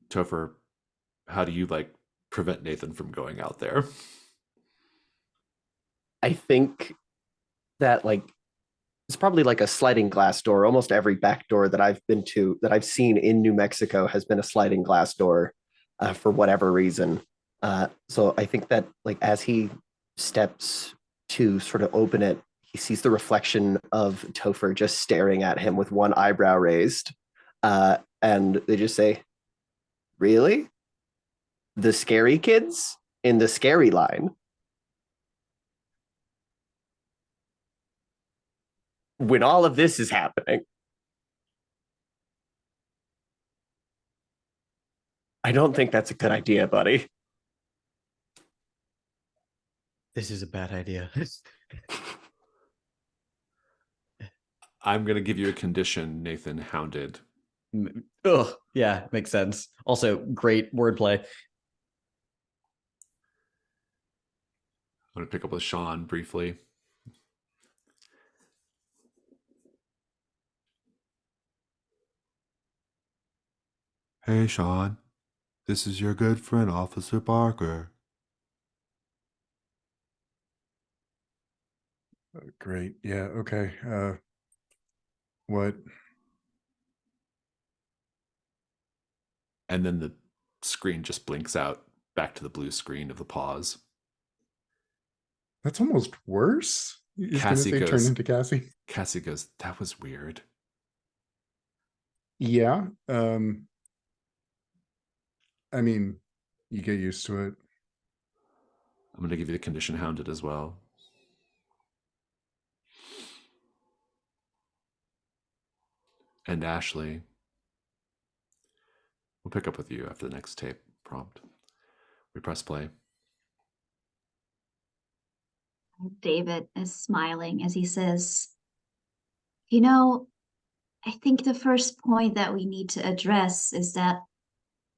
A: Topher, how do you prevent Nathan from going out there?
C: I think that it's probably like a sliding glass door. Almost every back door that I've been to, that I've seen in New Mexico, has been a sliding glass door for whatever reason. So I think that as he steps to sort of open it, he sees the reflection of Topher just staring at him with one eyebrow raised. And they just say, "Really? The scary kids in the scary line?" When all of this is happening, I don't think that's a good idea, buddy.
D: This is a bad idea.
A: I'm going to give you a condition, Nathan Hounded.
D: Ugh, yeah, makes sense. Also, great wordplay.
A: I'm going to pick up with Sean briefly. "Hey, Sean. This is your good friend, Officer Barker."
B: Great. Yeah. Okay. What?
A: And then the screen just blinks out back to the blue screen of the pause.
B: That's almost worse. He's going to
A: Cassie
B: say turn
A: goes-
B: into Cassie.
A: Cassie goes, "That was weird."
B: Yeah. I mean, you get used to it.
A: I'm going to give you the condition Hounded as well. And Ashley, we'll pick up with you after the next tape prompt. We press play.
E: David is smiling as he says, "You know, I think the first point that we need to address is that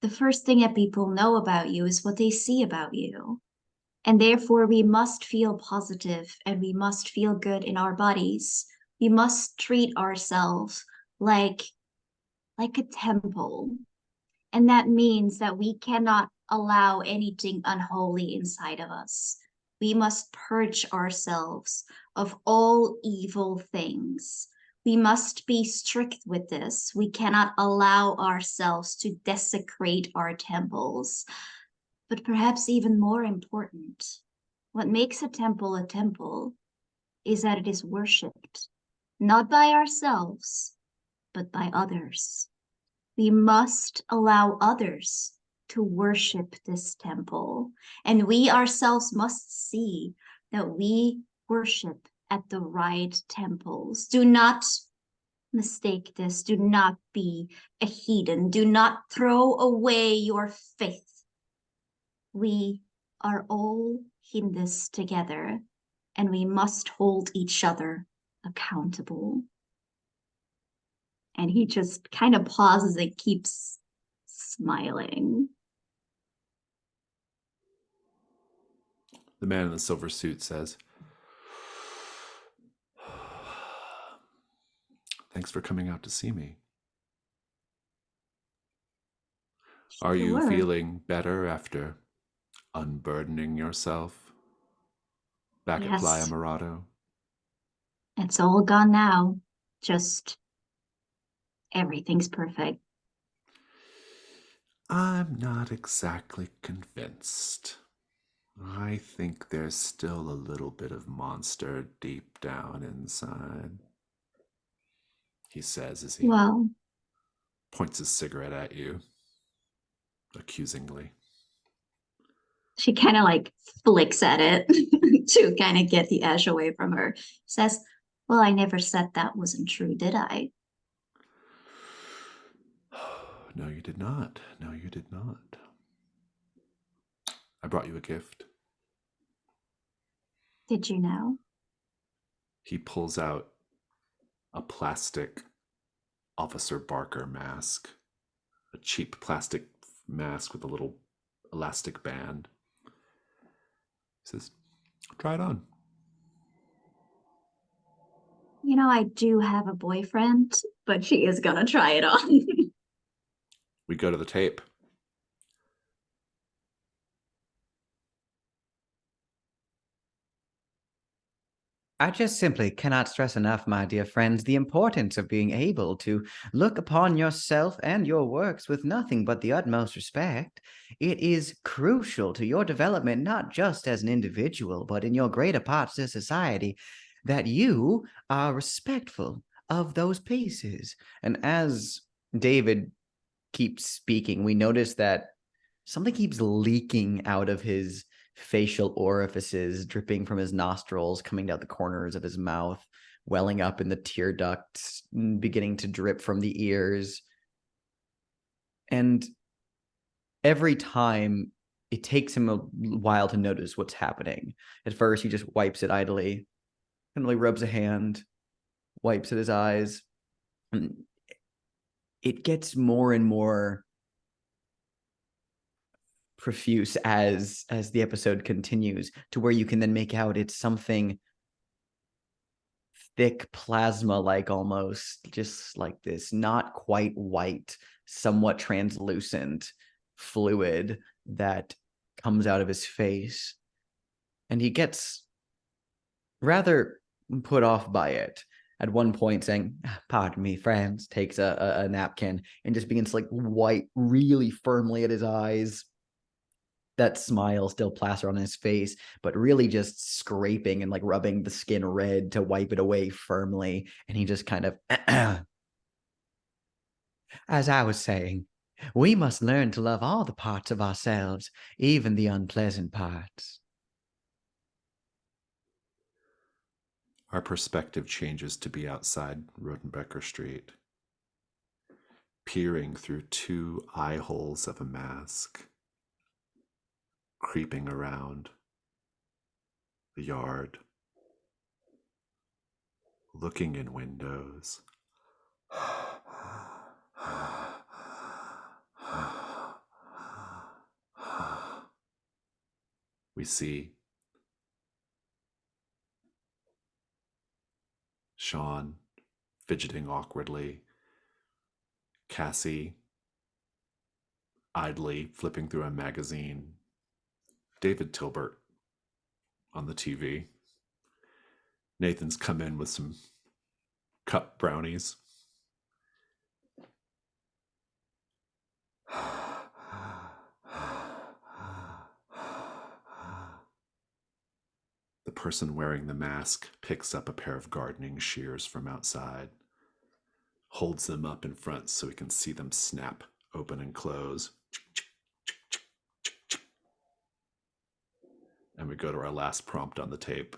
E: the first thing that people know about you is what they see about you. And therefore, we must feel positive and we must feel good in our bodies. We must treat ourselves like a temple. And that means that we cannot allow anything unholy inside of us. We must purge ourselves of all evil things. We must be strict with this. We cannot allow ourselves to desecrate our temples. But perhaps even more important, what makes a temple is that it is worshipped, not by ourselves, but by others. We must allow others to worship this temple, and we ourselves must see that we worship at the right temples. Do not mistake this. Do not be a heathen. Do not throw away your faith. We are all in this together, and we must hold each other accountable. And he just kind of pauses and keeps smiling.
A: The man in the silver suit says, "Thanks for coming out to see me. Are you
E: Sure.
A: feeling better after unburdening yourself back at Playa
E: Yes.
A: Morado?"
E: It's all gone now. Just everything's perfect.
A: I'm not exactly convinced. I think there's still a little bit of monster deep down inside, he says as he
E: Well,
A: points his cigarette at you accusingly.
E: she kind of like flicks at it to kind of get the ash away from her. Says, well, I never said that wasn't true, did I?
A: No, you did not. No, you did not. I brought you a gift.
E: Did you know?
A: He pulls out a plastic Officer Barker mask, a cheap plastic mask with a little elastic band. He says, try it on.
E: You know, I do have a boyfriend, but she is gonna try it on.
A: We go to the tape.
D: I just simply cannot stress enough, my dear friends, the importance of being able to look upon yourself and your works with nothing but the utmost respect. It is crucial to your development, not just as an individual, but in your greater parts of society, that you are respectful of those pieces. And as David keeps speaking, we notice that something keeps leaking out of his facial orifices, dripping from his nostrils, coming out the corners of his mouth, welling up in the tear ducts, beginning to drip from the ears. And every time it takes him a while to notice what's happening. At first, he just wipes it idly, and really rubs a hand, wipes at his eyes. And it gets more and more profuse as the episode continues, to where you can then make out it's something thick plasma like, almost just like this not quite white, somewhat translucent fluid that comes out of his face, and he gets rather put off by it at one point, saying, "Pardon me, friends," takes a napkin and just begins to like wipe really firmly at his eyes, that smile still plastered on his face, but really just scraping and like rubbing the skin red to wipe it away firmly. And he just kind of, as I was saying, we must learn to love all the parts of ourselves, even the unpleasant parts.
A: Our perspective changes to be outside Rodenbecker Street, peering through two eye holes of a mask, creeping around the yard, looking in windows. We see Sean fidgeting awkwardly, Cassie idly flipping through a magazine, David Tilbert on the TV. Nathan's come in with some cup brownies. The person wearing the mask picks up a pair of gardening shears from outside, holds them up in front so we can see them snap open and close. And we go to our last prompt on the tape.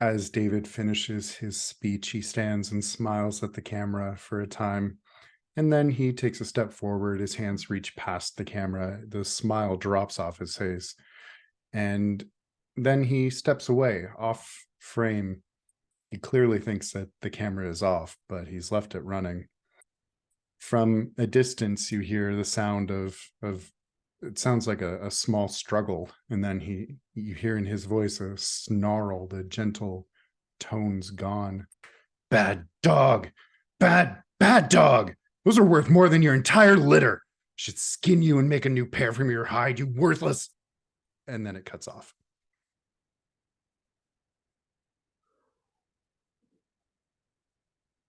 B: As David finishes his speech, he stands and smiles at the camera for a time. And then he takes a step forward. His hands reach past the camera. The smile drops off his face. And then he steps away, off frame. He clearly thinks that the camera is off, but he's left it running. From a distance, you hear the sound of it sounds like a small struggle, and then you hear in his voice a snarl, the gentle tones gone. Bad dog, bad dog. Those are worth more than your entire litter. Should skin you and make a new pair from your hide, you worthless. And then it cuts off.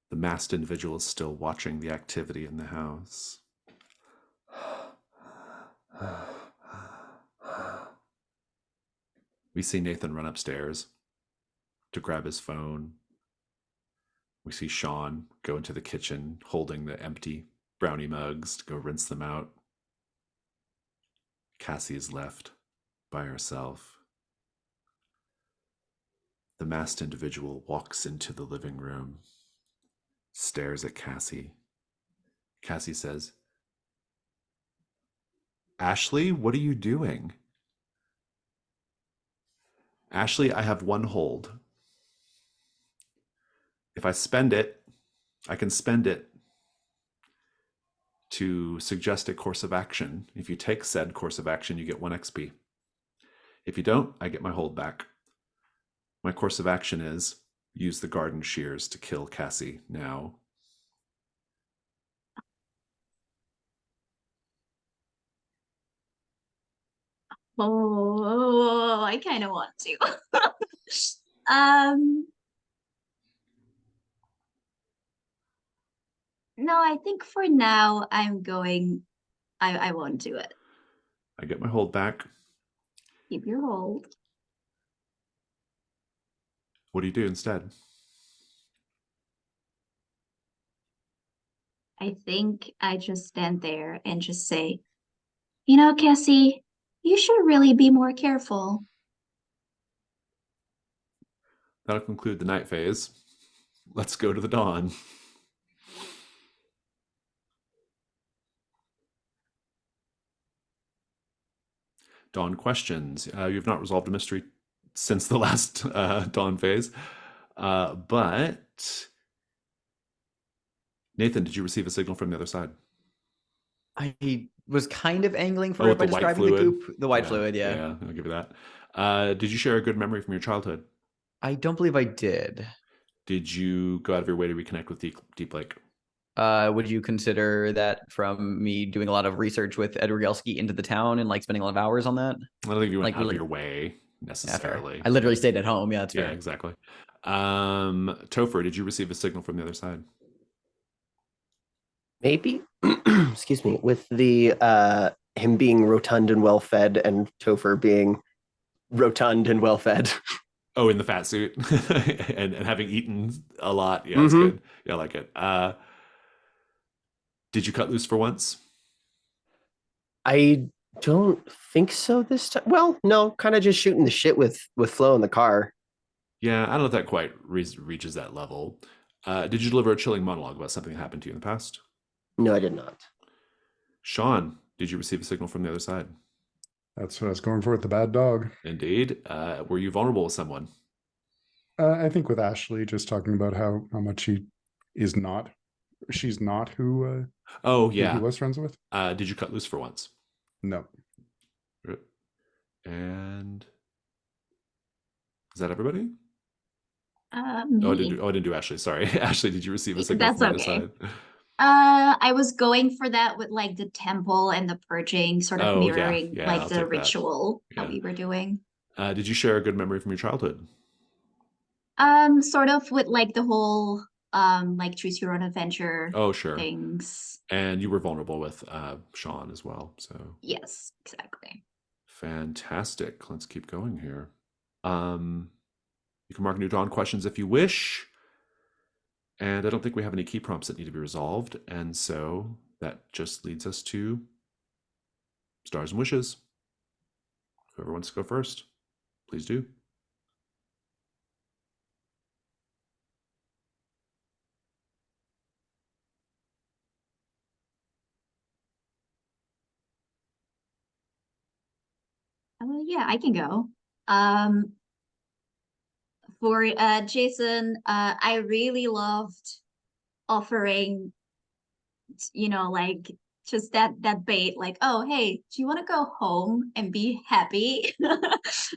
A: The masked individual is still watching the activity in the house. We see Nathan run upstairs to grab his phone. We see Sean go into the kitchen holding the empty brownie mugs to go rinse them out. Cassie is left by herself. The masked individual walks into the living room, stares at Cassie. Cassie says, "Ashley, what are you doing?" "Ashley, I have one hold. If I spend it, I can spend it to suggest a course of action. If you take said course of action, you get 1 XP. If you don't, I get my hold back. My course of action is use the garden shears to kill Cassie now."
E: Oh, I kind of want to. um, no, I think for now I'm going. I won't do it.
A: I get my hold back.
E: Keep your hold.
A: What do you do instead?
E: I think I just stand there and just say, you know, Cassie, you should really be more careful.
A: That'll conclude the night phase. Let's go to the dawn. Dawn questions. You've not resolved a mystery since the last dawn phase. But Nathan, did you receive a signal from the other side?
D: I was kind of angling for
A: Oh,
D: it by
A: the white
D: describing the
A: fluid?
D: goop. The white fluid, yeah.
A: Yeah, I'll give you that. Did you share a good memory from your childhood?
D: I don't believe I did.
A: Did you go out of your way to reconnect with Deep Lake?
D: Would you consider that from me doing a lot of research with Edward Gelski into the town and like spending a lot of hours on that?
A: I don't think you went
D: Like,
A: out of
D: really-
A: your way
D: Yeah,
A: necessarily.
D: fair. I literally stayed at home. Yeah, that's
A: Yeah,
D: fair.
A: exactly. Topher, did you receive a signal from the other side?
C: Maybe, excuse me, with the him being rotund and well fed, and Topher being rotund and well fed.
A: Oh, in the fat suit and having eaten a lot. Yeah, that's good. Yeah, I like it. Did you cut loose for once?
C: I don't think so this time. Well, no, kind of just shooting the shit with Flo in the car.
A: Yeah, I don't know if that quite reaches that level. Did you deliver a chilling monologue about something that happened to you in the past?
C: No, I did not.
A: Sean, did you receive a signal from the other side?
B: That's what I was going for with the bad dog.
A: Indeed. Were you vulnerable with someone?
B: I think with Ashley, just talking about how much she's not who
A: Oh,
B: who
A: yeah.
B: he was friends with.
A: Did you cut loose for once?
B: No.
A: And is that everybody? Oh, I
E: Me.
A: didn't do Ashley. Sorry. Ashley, did you receive a signal
E: That's
A: from the
E: okay.
A: other side?
E: I was going for that with like the temple and the purging, sort of
A: Oh, yeah.
E: mirroring
A: Yeah,
E: like
A: I'll
E: the
A: take that.
E: ritual that
A: Yeah.
E: we were doing.
A: Did you share a good memory from your childhood?
E: Sort of with like the whole like choose your own adventure
A: Oh, sure.
E: things.
A: And you were vulnerable with Sean as well. So
E: Yes, exactly.
A: fantastic. Let's keep going here. You can mark new dawn questions if you wish. And I don't think we have any key prompts that need to be resolved. And so that just leads us to Stars and wishes. Whoever wants to go first, please do.
E: Yeah, I can go. For Jason, I really loved offering, like just that bait, like, oh, hey, do you want to go home and be happy?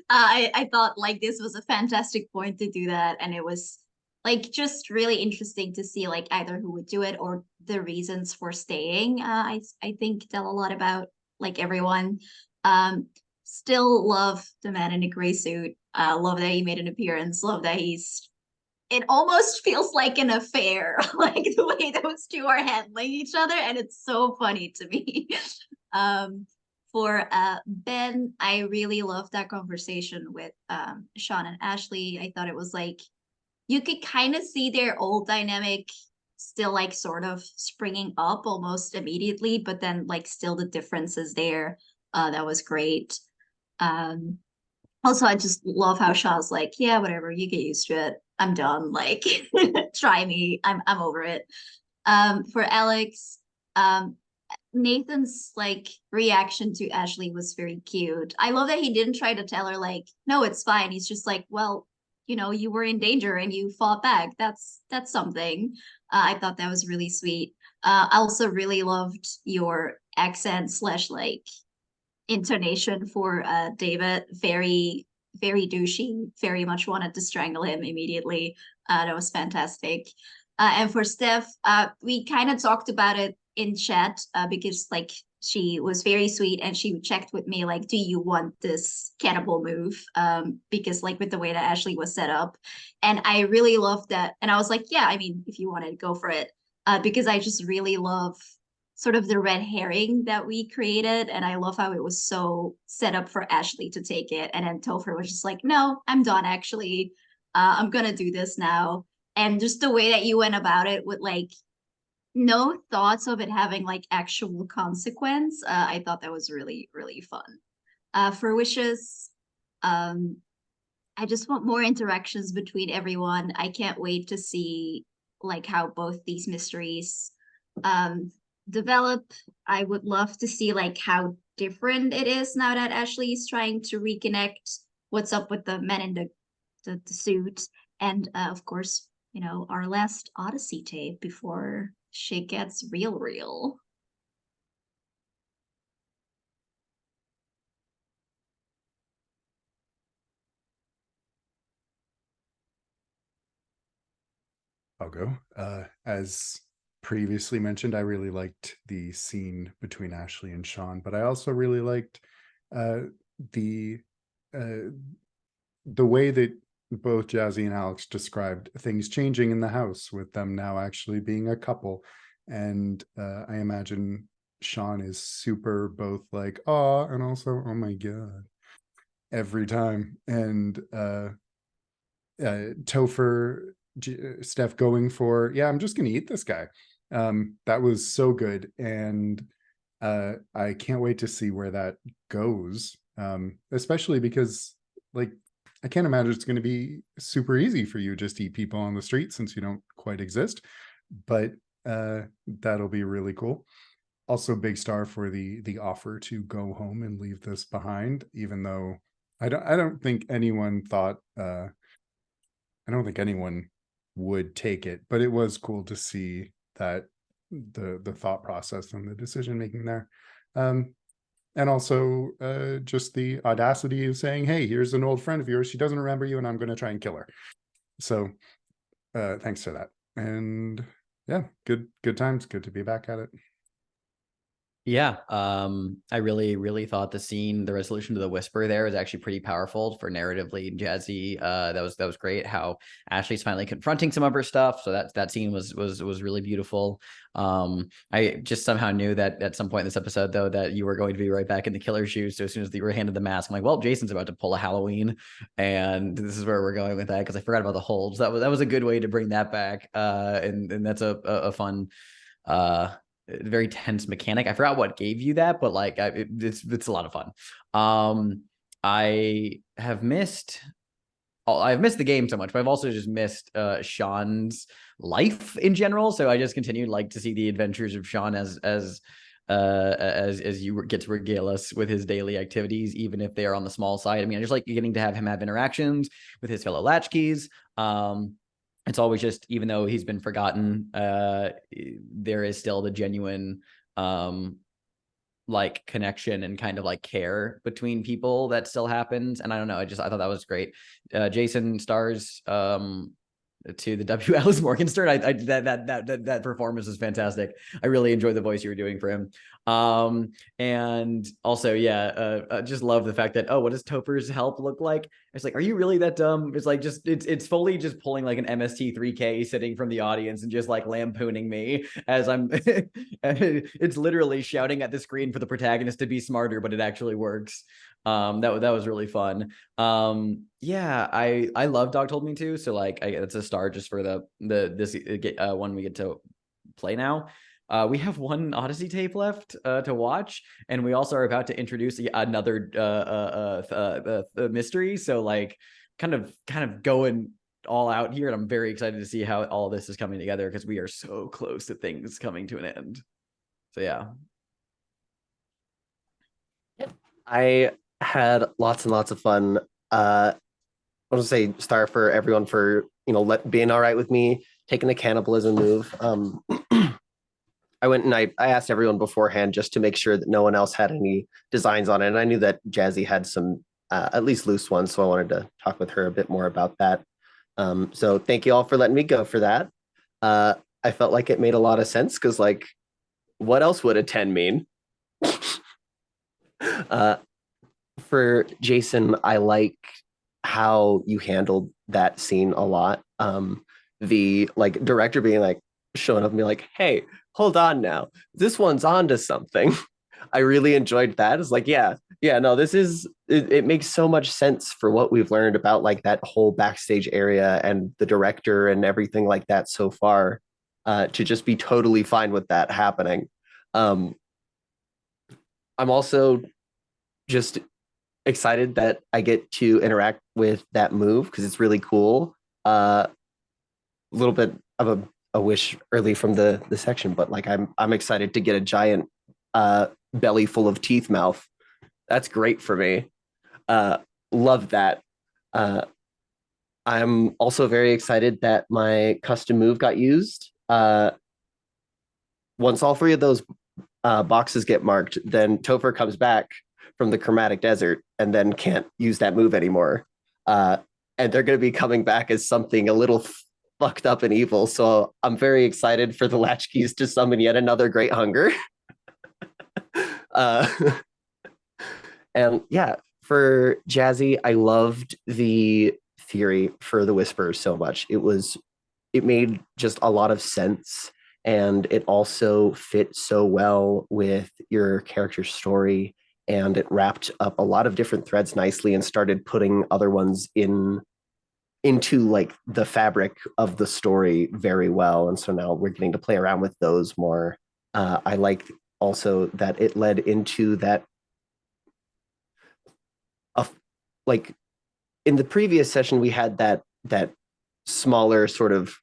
E: I thought like this was a fantastic point to do that, and it was like just really interesting to see like either who would do it or the reasons for staying. I think tell a lot about like everyone. Still love the man in the gray suit. Love that he made an appearance. Love that he's it almost feels like an affair, like the way those two are handling each other, and it's so funny to me. um, for Ben, I really loved that conversation with Sean and Ashley. I thought it was like you could kind of see their old dynamic still like sort of springing up almost immediately, but then like still the differences there. That was great. Um, Also, I just love how Shaw's like, yeah, whatever, you get used to it. I'm done. Like, try me. I'm over it. For Alex, um, Nathan's like reaction to Ashley was very cute. I love that he didn't try to tell her like, no, it's fine. He's just like, well, you were in danger and you fought back. That's something. I thought that was really sweet. I also really loved your accent slash like intonation for David. Very, very douchey. Very much wanted to strangle him immediately. That was fantastic. And for Steph, we kind of talked about it in chat because like she was very sweet and she checked with me like, do you want this cannibal move? Because like with the way that Ashley was set up, and I really loved that. And I was like, yeah, I mean, if you want to go for it, because I just really love sort of the red herring that we created. And I love how it was so set up for Ashley to take it. And then Topher was just like, no, I'm done actually. I'm going to do this now. And just the way that you went about it with like no thoughts of it having like actual consequence. I thought that was really, really fun. For wishes, um, I just want more interactions between everyone. I can't wait to see like how both these mysteries um develop. I would love to see like how different it is now that Ashley is trying to reconnect. What's up with the men in the suit, and of course, our last Odyssey tape before shit gets real.
B: I'll go. As previously mentioned, I really liked the scene between Ashley and Sean, but I also really liked the uh, the way that both Jazzy and Alex described things changing in the house with them now actually being a couple. And I imagine Sean is super both like, oh, and also, oh my God, every time. And Topher, Steph going for, yeah, I'm just going to eat this guy. That was so good. And I can't wait to see where that goes. Especially because like, I can't imagine it's going to be super easy for you just to eat people on the street since you don't quite exist, but that'll be really cool. Also big star for the offer to go home and leave this behind, even though I don't think anyone thought I don't think anyone would take it, but it was cool to see that the thought process and the decision making there. And also just the audacity of saying, hey, here's an old friend of yours. She doesn't remember you and I'm going to try and kill her. So thanks for that. And yeah, good times. Good to be back at it.
D: Yeah, I really thought the resolution to the whisper there was actually pretty powerful for narratively jazzy. That was great. How Ashley's finally confronting some of her stuff, so that scene was really beautiful. I just somehow knew that at some point in this episode, though, that you were going to be right back in the killer's shoes. So as soon as you were handed the mask, I'm like, well, Jason's about to pull a Halloween, and this is where we're going with that because I forgot about the holds. That was a good way to bring that back, and that's a fun very tense mechanic. I forgot what gave you that, but like it's a lot of fun. I've missed the game so much, but I've also just missed Sean's life in general. So I just continued like to see the adventures of Sean as you get to regale us with his daily activities, even if they are on the small side. I mean, I just like getting to have him have interactions with his fellow Latchkeys. It's always just, even though he's been forgotten, there is still the genuine like connection and kind of like care between people that still happens. And I don't know, I thought that was great. Jason stars to the W. Alice Morgenstern. That performance is fantastic. I really enjoyed the voice you were doing for him. And also, I just love the fact that, oh, what does Topher's help look like? It's like, are you really that dumb? It's like it's fully just pulling like an MST3K sitting from the audience and just like lampooning me as I'm it's literally shouting at the screen for the protagonist to be smarter, but it actually works. That was really fun. I love Dog Told Me To, so like it's a star just for this one we get to play now. We have one Odyssey tape left to watch, and we also are about to introduce another mystery. So like kind of going all out here, and I'm very excited to see how all this is coming together because we are so close to things coming to an end. So yeah.
C: I had lots and lots of fun. I want to say star for everyone for being all right with me taking the cannibalism move. I went and I asked everyone beforehand just to make sure that no one else had any designs on it, and I knew that Jazzy had some at least loose ones, so I wanted to talk with her a bit more about that. So thank you all for letting me go for that. I felt like it made a lot of sense because like, what else would a 10 mean? For Jason, I like how you handled that scene a lot. The like director being like showing up and be like, hey, hold on now, this one's onto something. I really enjoyed that. It's like, no, this is it makes so much sense for what we've learned about like that whole backstage area and the director and everything like that so far, to just be totally fine with that happening. I'm also just excited that I get to interact with that move because it's really cool. A little bit of a wish early from the section, but like I'm excited to get a giant belly full of teeth mouth. That's great for me. Love that. I'm also very excited that my custom move got used. Once all three of those boxes get marked, then Topher comes back from the chromatic desert and then can't use that move anymore. And they're going to be coming back as something a little fucked up and evil. So I'm very excited for the Latchkeys to summon yet another great hunger. And yeah, for Jazzy, I loved the theory for the Whispers so much. It made just a lot of sense, and it also fit so well with your character's story, and it wrapped up a lot of different threads nicely and started putting other ones into like the fabric of the story very well. And so now we're getting to play around with those more. I like also that it led into that like in the previous session we had that smaller sort of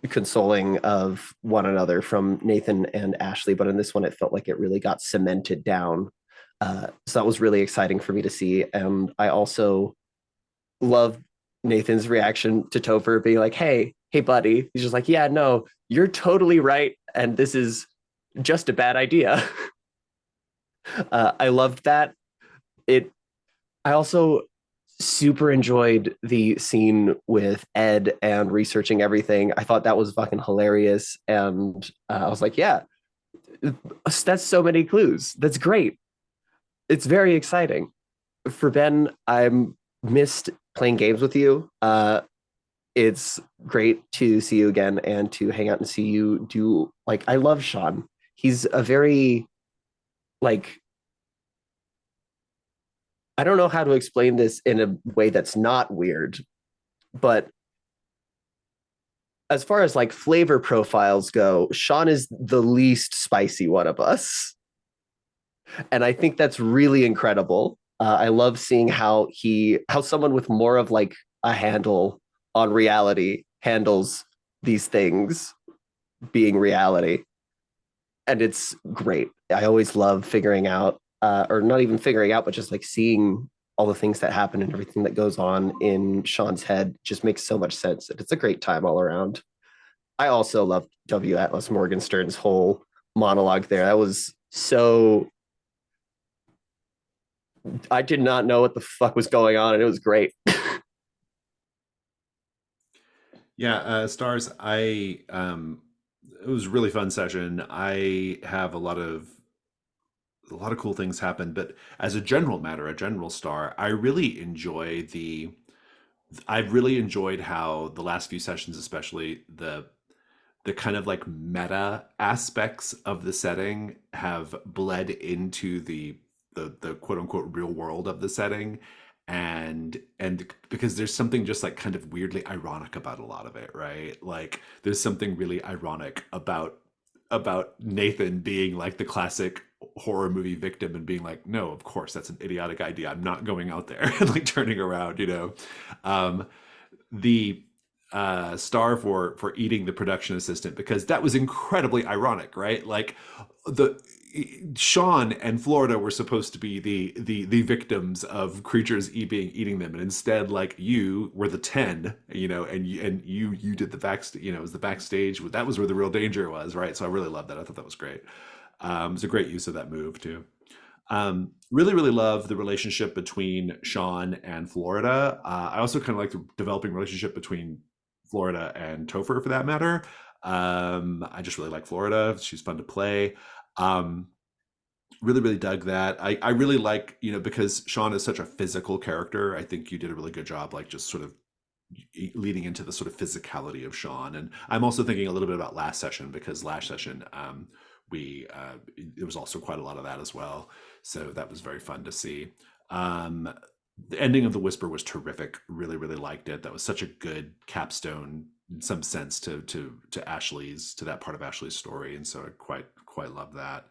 C: consoling of one another from Nathan and Ashley, but in this one it felt like it really got cemented down. So that was really exciting for me to see. And I also love Nathan's reaction to Topher being like, hey buddy. He's just like, yeah, no, you're totally right, and this is just a bad idea. I loved that. I also super enjoyed the scene with Ed and researching everything. I thought that was fucking hilarious. And I was like, yeah, that's so many clues. That's great. It's very exciting. For Ben, I'm missed playing games with you. It's great to see you again and to hang out and see you do, like, I love Sean. He's a very, like, I don't know how to explain this in a way that's not weird, but as far as like flavor profiles go, Sean is the least spicy one of us. And I think that's really incredible. I love seeing how someone with more of like a handle on reality handles these things being reality. And it's great. I always love figuring out, or not even figuring out, but just like seeing all the things that happen and everything that goes on in Sean's head just makes so much sense. It's a great time all around. I also love W. Atlas Morgenstern's whole monologue there. That was so. I did not know what the fuck was going on, and it was great.
A: Yeah, stars. It was a really fun session. I have a lot of cool things happen, but as a general matter, a general star, I've really enjoyed how the last few sessions, especially the kind of like meta aspects of the setting have bled into the quote unquote real world of the setting, and because there's something just like kind of weirdly ironic about a lot of it, right? Like there's something really ironic about Nathan being like the classic horror movie victim and being like, no, of course that's an idiotic idea, I'm not going out there, and like turning around, um the star for eating the production assistant, because that was incredibly ironic, right? Like the Sean and Florida were supposed to be the victims of creatures eating them, and instead, like, you were the 10, and you did the backstage, it was the backstage. That was where the real danger was, right? So I really love that. I thought that was great. It was a great use of that move too. Really, really love the relationship between Sean and Florida. I also kind of like the developing relationship between Florida and Topher, for that matter. I just really like Florida. She's fun to play. Um, Really, really dug that. I really like, because Sean is such a physical character, I think you did a really good job, like just sort of leading into the sort of physicality of Sean. And I'm also thinking a little bit about last session, because last session, we there was also quite a lot of that as well. So that was very fun to see. Um, the ending of the Whisper was terrific. Really, really liked it. That was such a good capstone in some sense to that part of Ashley's story, and so I quite love that.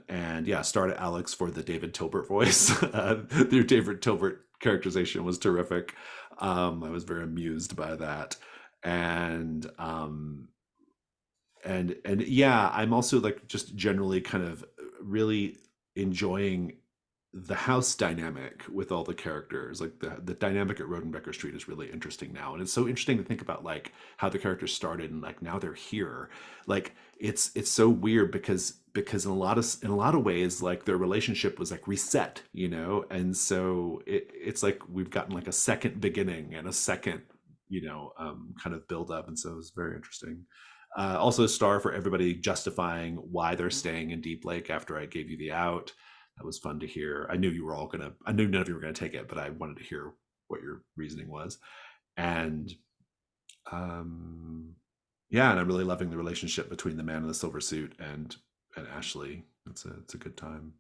A: And yeah, start at Alex for the David Tilbert voice. Your David Tilbert characterization was terrific. I was very amused by that, and and yeah, I'm also like just generally kind of really enjoying the house dynamic with all the characters. Like the dynamic at Rodenbecker Street is really interesting now, and it's so interesting to think about like how the characters started and like now they're here. Like it's so weird because in a lot of ways, like their relationship was like reset, and so it's like we've gotten like a second beginning and a second, kind of build up, and so it was very interesting. Also a star for everybody justifying why they're staying in Deep Lake after I gave you the out. That was fun to hear. I knew none of you were gonna take it, but I wanted to hear what your reasoning was. And yeah, and I'm really loving the relationship between the man in the silver suit and Ashley. It's a good time.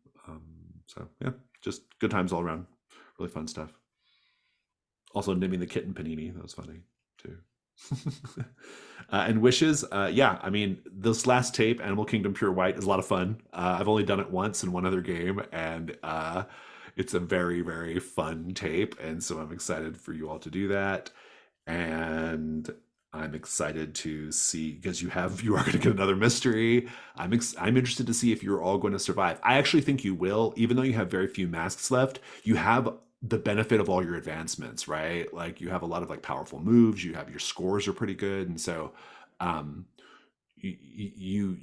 A: So yeah, just good times all around. Really fun stuff. Also naming the kitten Panini, that was funny too. And wishes, yeah, I mean, this last tape, Animal Kingdom Pure White, is a lot of fun. I've only done it once in one other game, and it's a very, very fun tape, and so I'm excited for you all to do that. And I'm excited to see, because you are going to get another mystery. I'm interested to see if you're all going to survive. I actually think you will, even though you have very few masks left. You have the benefit of all your advancements, right? Like you have a lot of like powerful moves. You have your scores are pretty good, and so you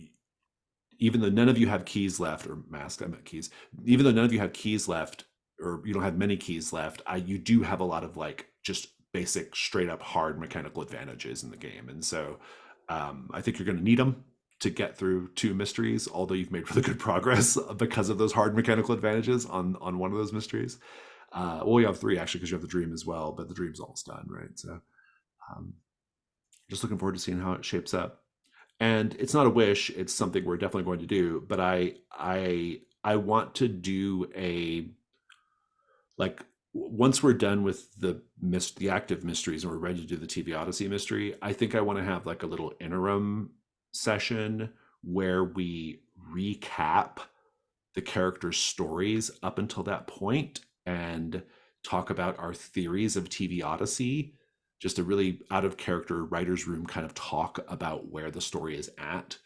A: even though none of you have keys left, or masks, I meant keys. Even though none of you have keys left, or you don't have many keys left, you do have a lot of like just basic, straight up hard mechanical advantages in the game, and so I think you're going to need them to get through 2 mysteries. Although you've made really good progress because of those hard mechanical advantages on one of those mysteries. Well, you have 3 actually, because you have the dream as well, but the dream's almost done, right? So just looking forward to seeing how it shapes up. And it's not a wish, it's something we're definitely going to do, but I want to do a like once we're done with the active mysteries and we're ready to do the TV Odyssey mystery, I think I want to have like a little interim session where we recap the characters' stories up until that point and talk about our theories of TV Odyssey. Just a really out of character writer's room kind of talk about where the story is at.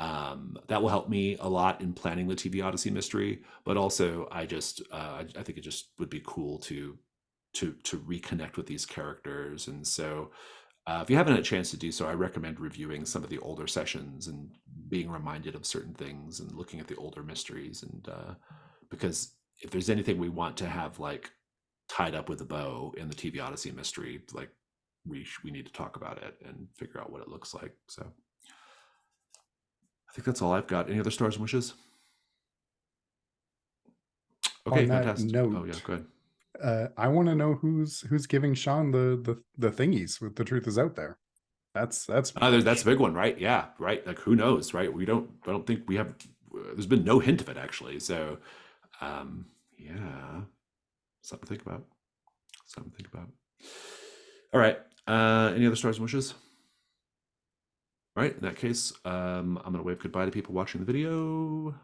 A: That will help me a lot in planning the TV Odyssey mystery, but also I think it just would be cool to reconnect with these characters. And so if you haven't had a chance to do so, I recommend reviewing some of the older sessions and being reminded of certain things and looking at the older mysteries. And because if there's anything we want to have like tied up with a bow in the TV Odyssey mystery, like we need to talk about it and figure out what it looks like. So I think that's all I've got. Any other stars and wishes? Okay,
B: On that
A: fantastic.
B: note,
A: Oh yeah, go ahead.
B: I want to know who's giving Sean the thingies with The Truth Is Out There. That's
A: That's a big one, right? Yeah, right. Like who knows, right? I don't think we have. There's been no hint of it actually. So, yeah, something to think about. Something to think about. All right. Any other stars and wishes? All right. In that case, I'm gonna wave goodbye to people watching the video.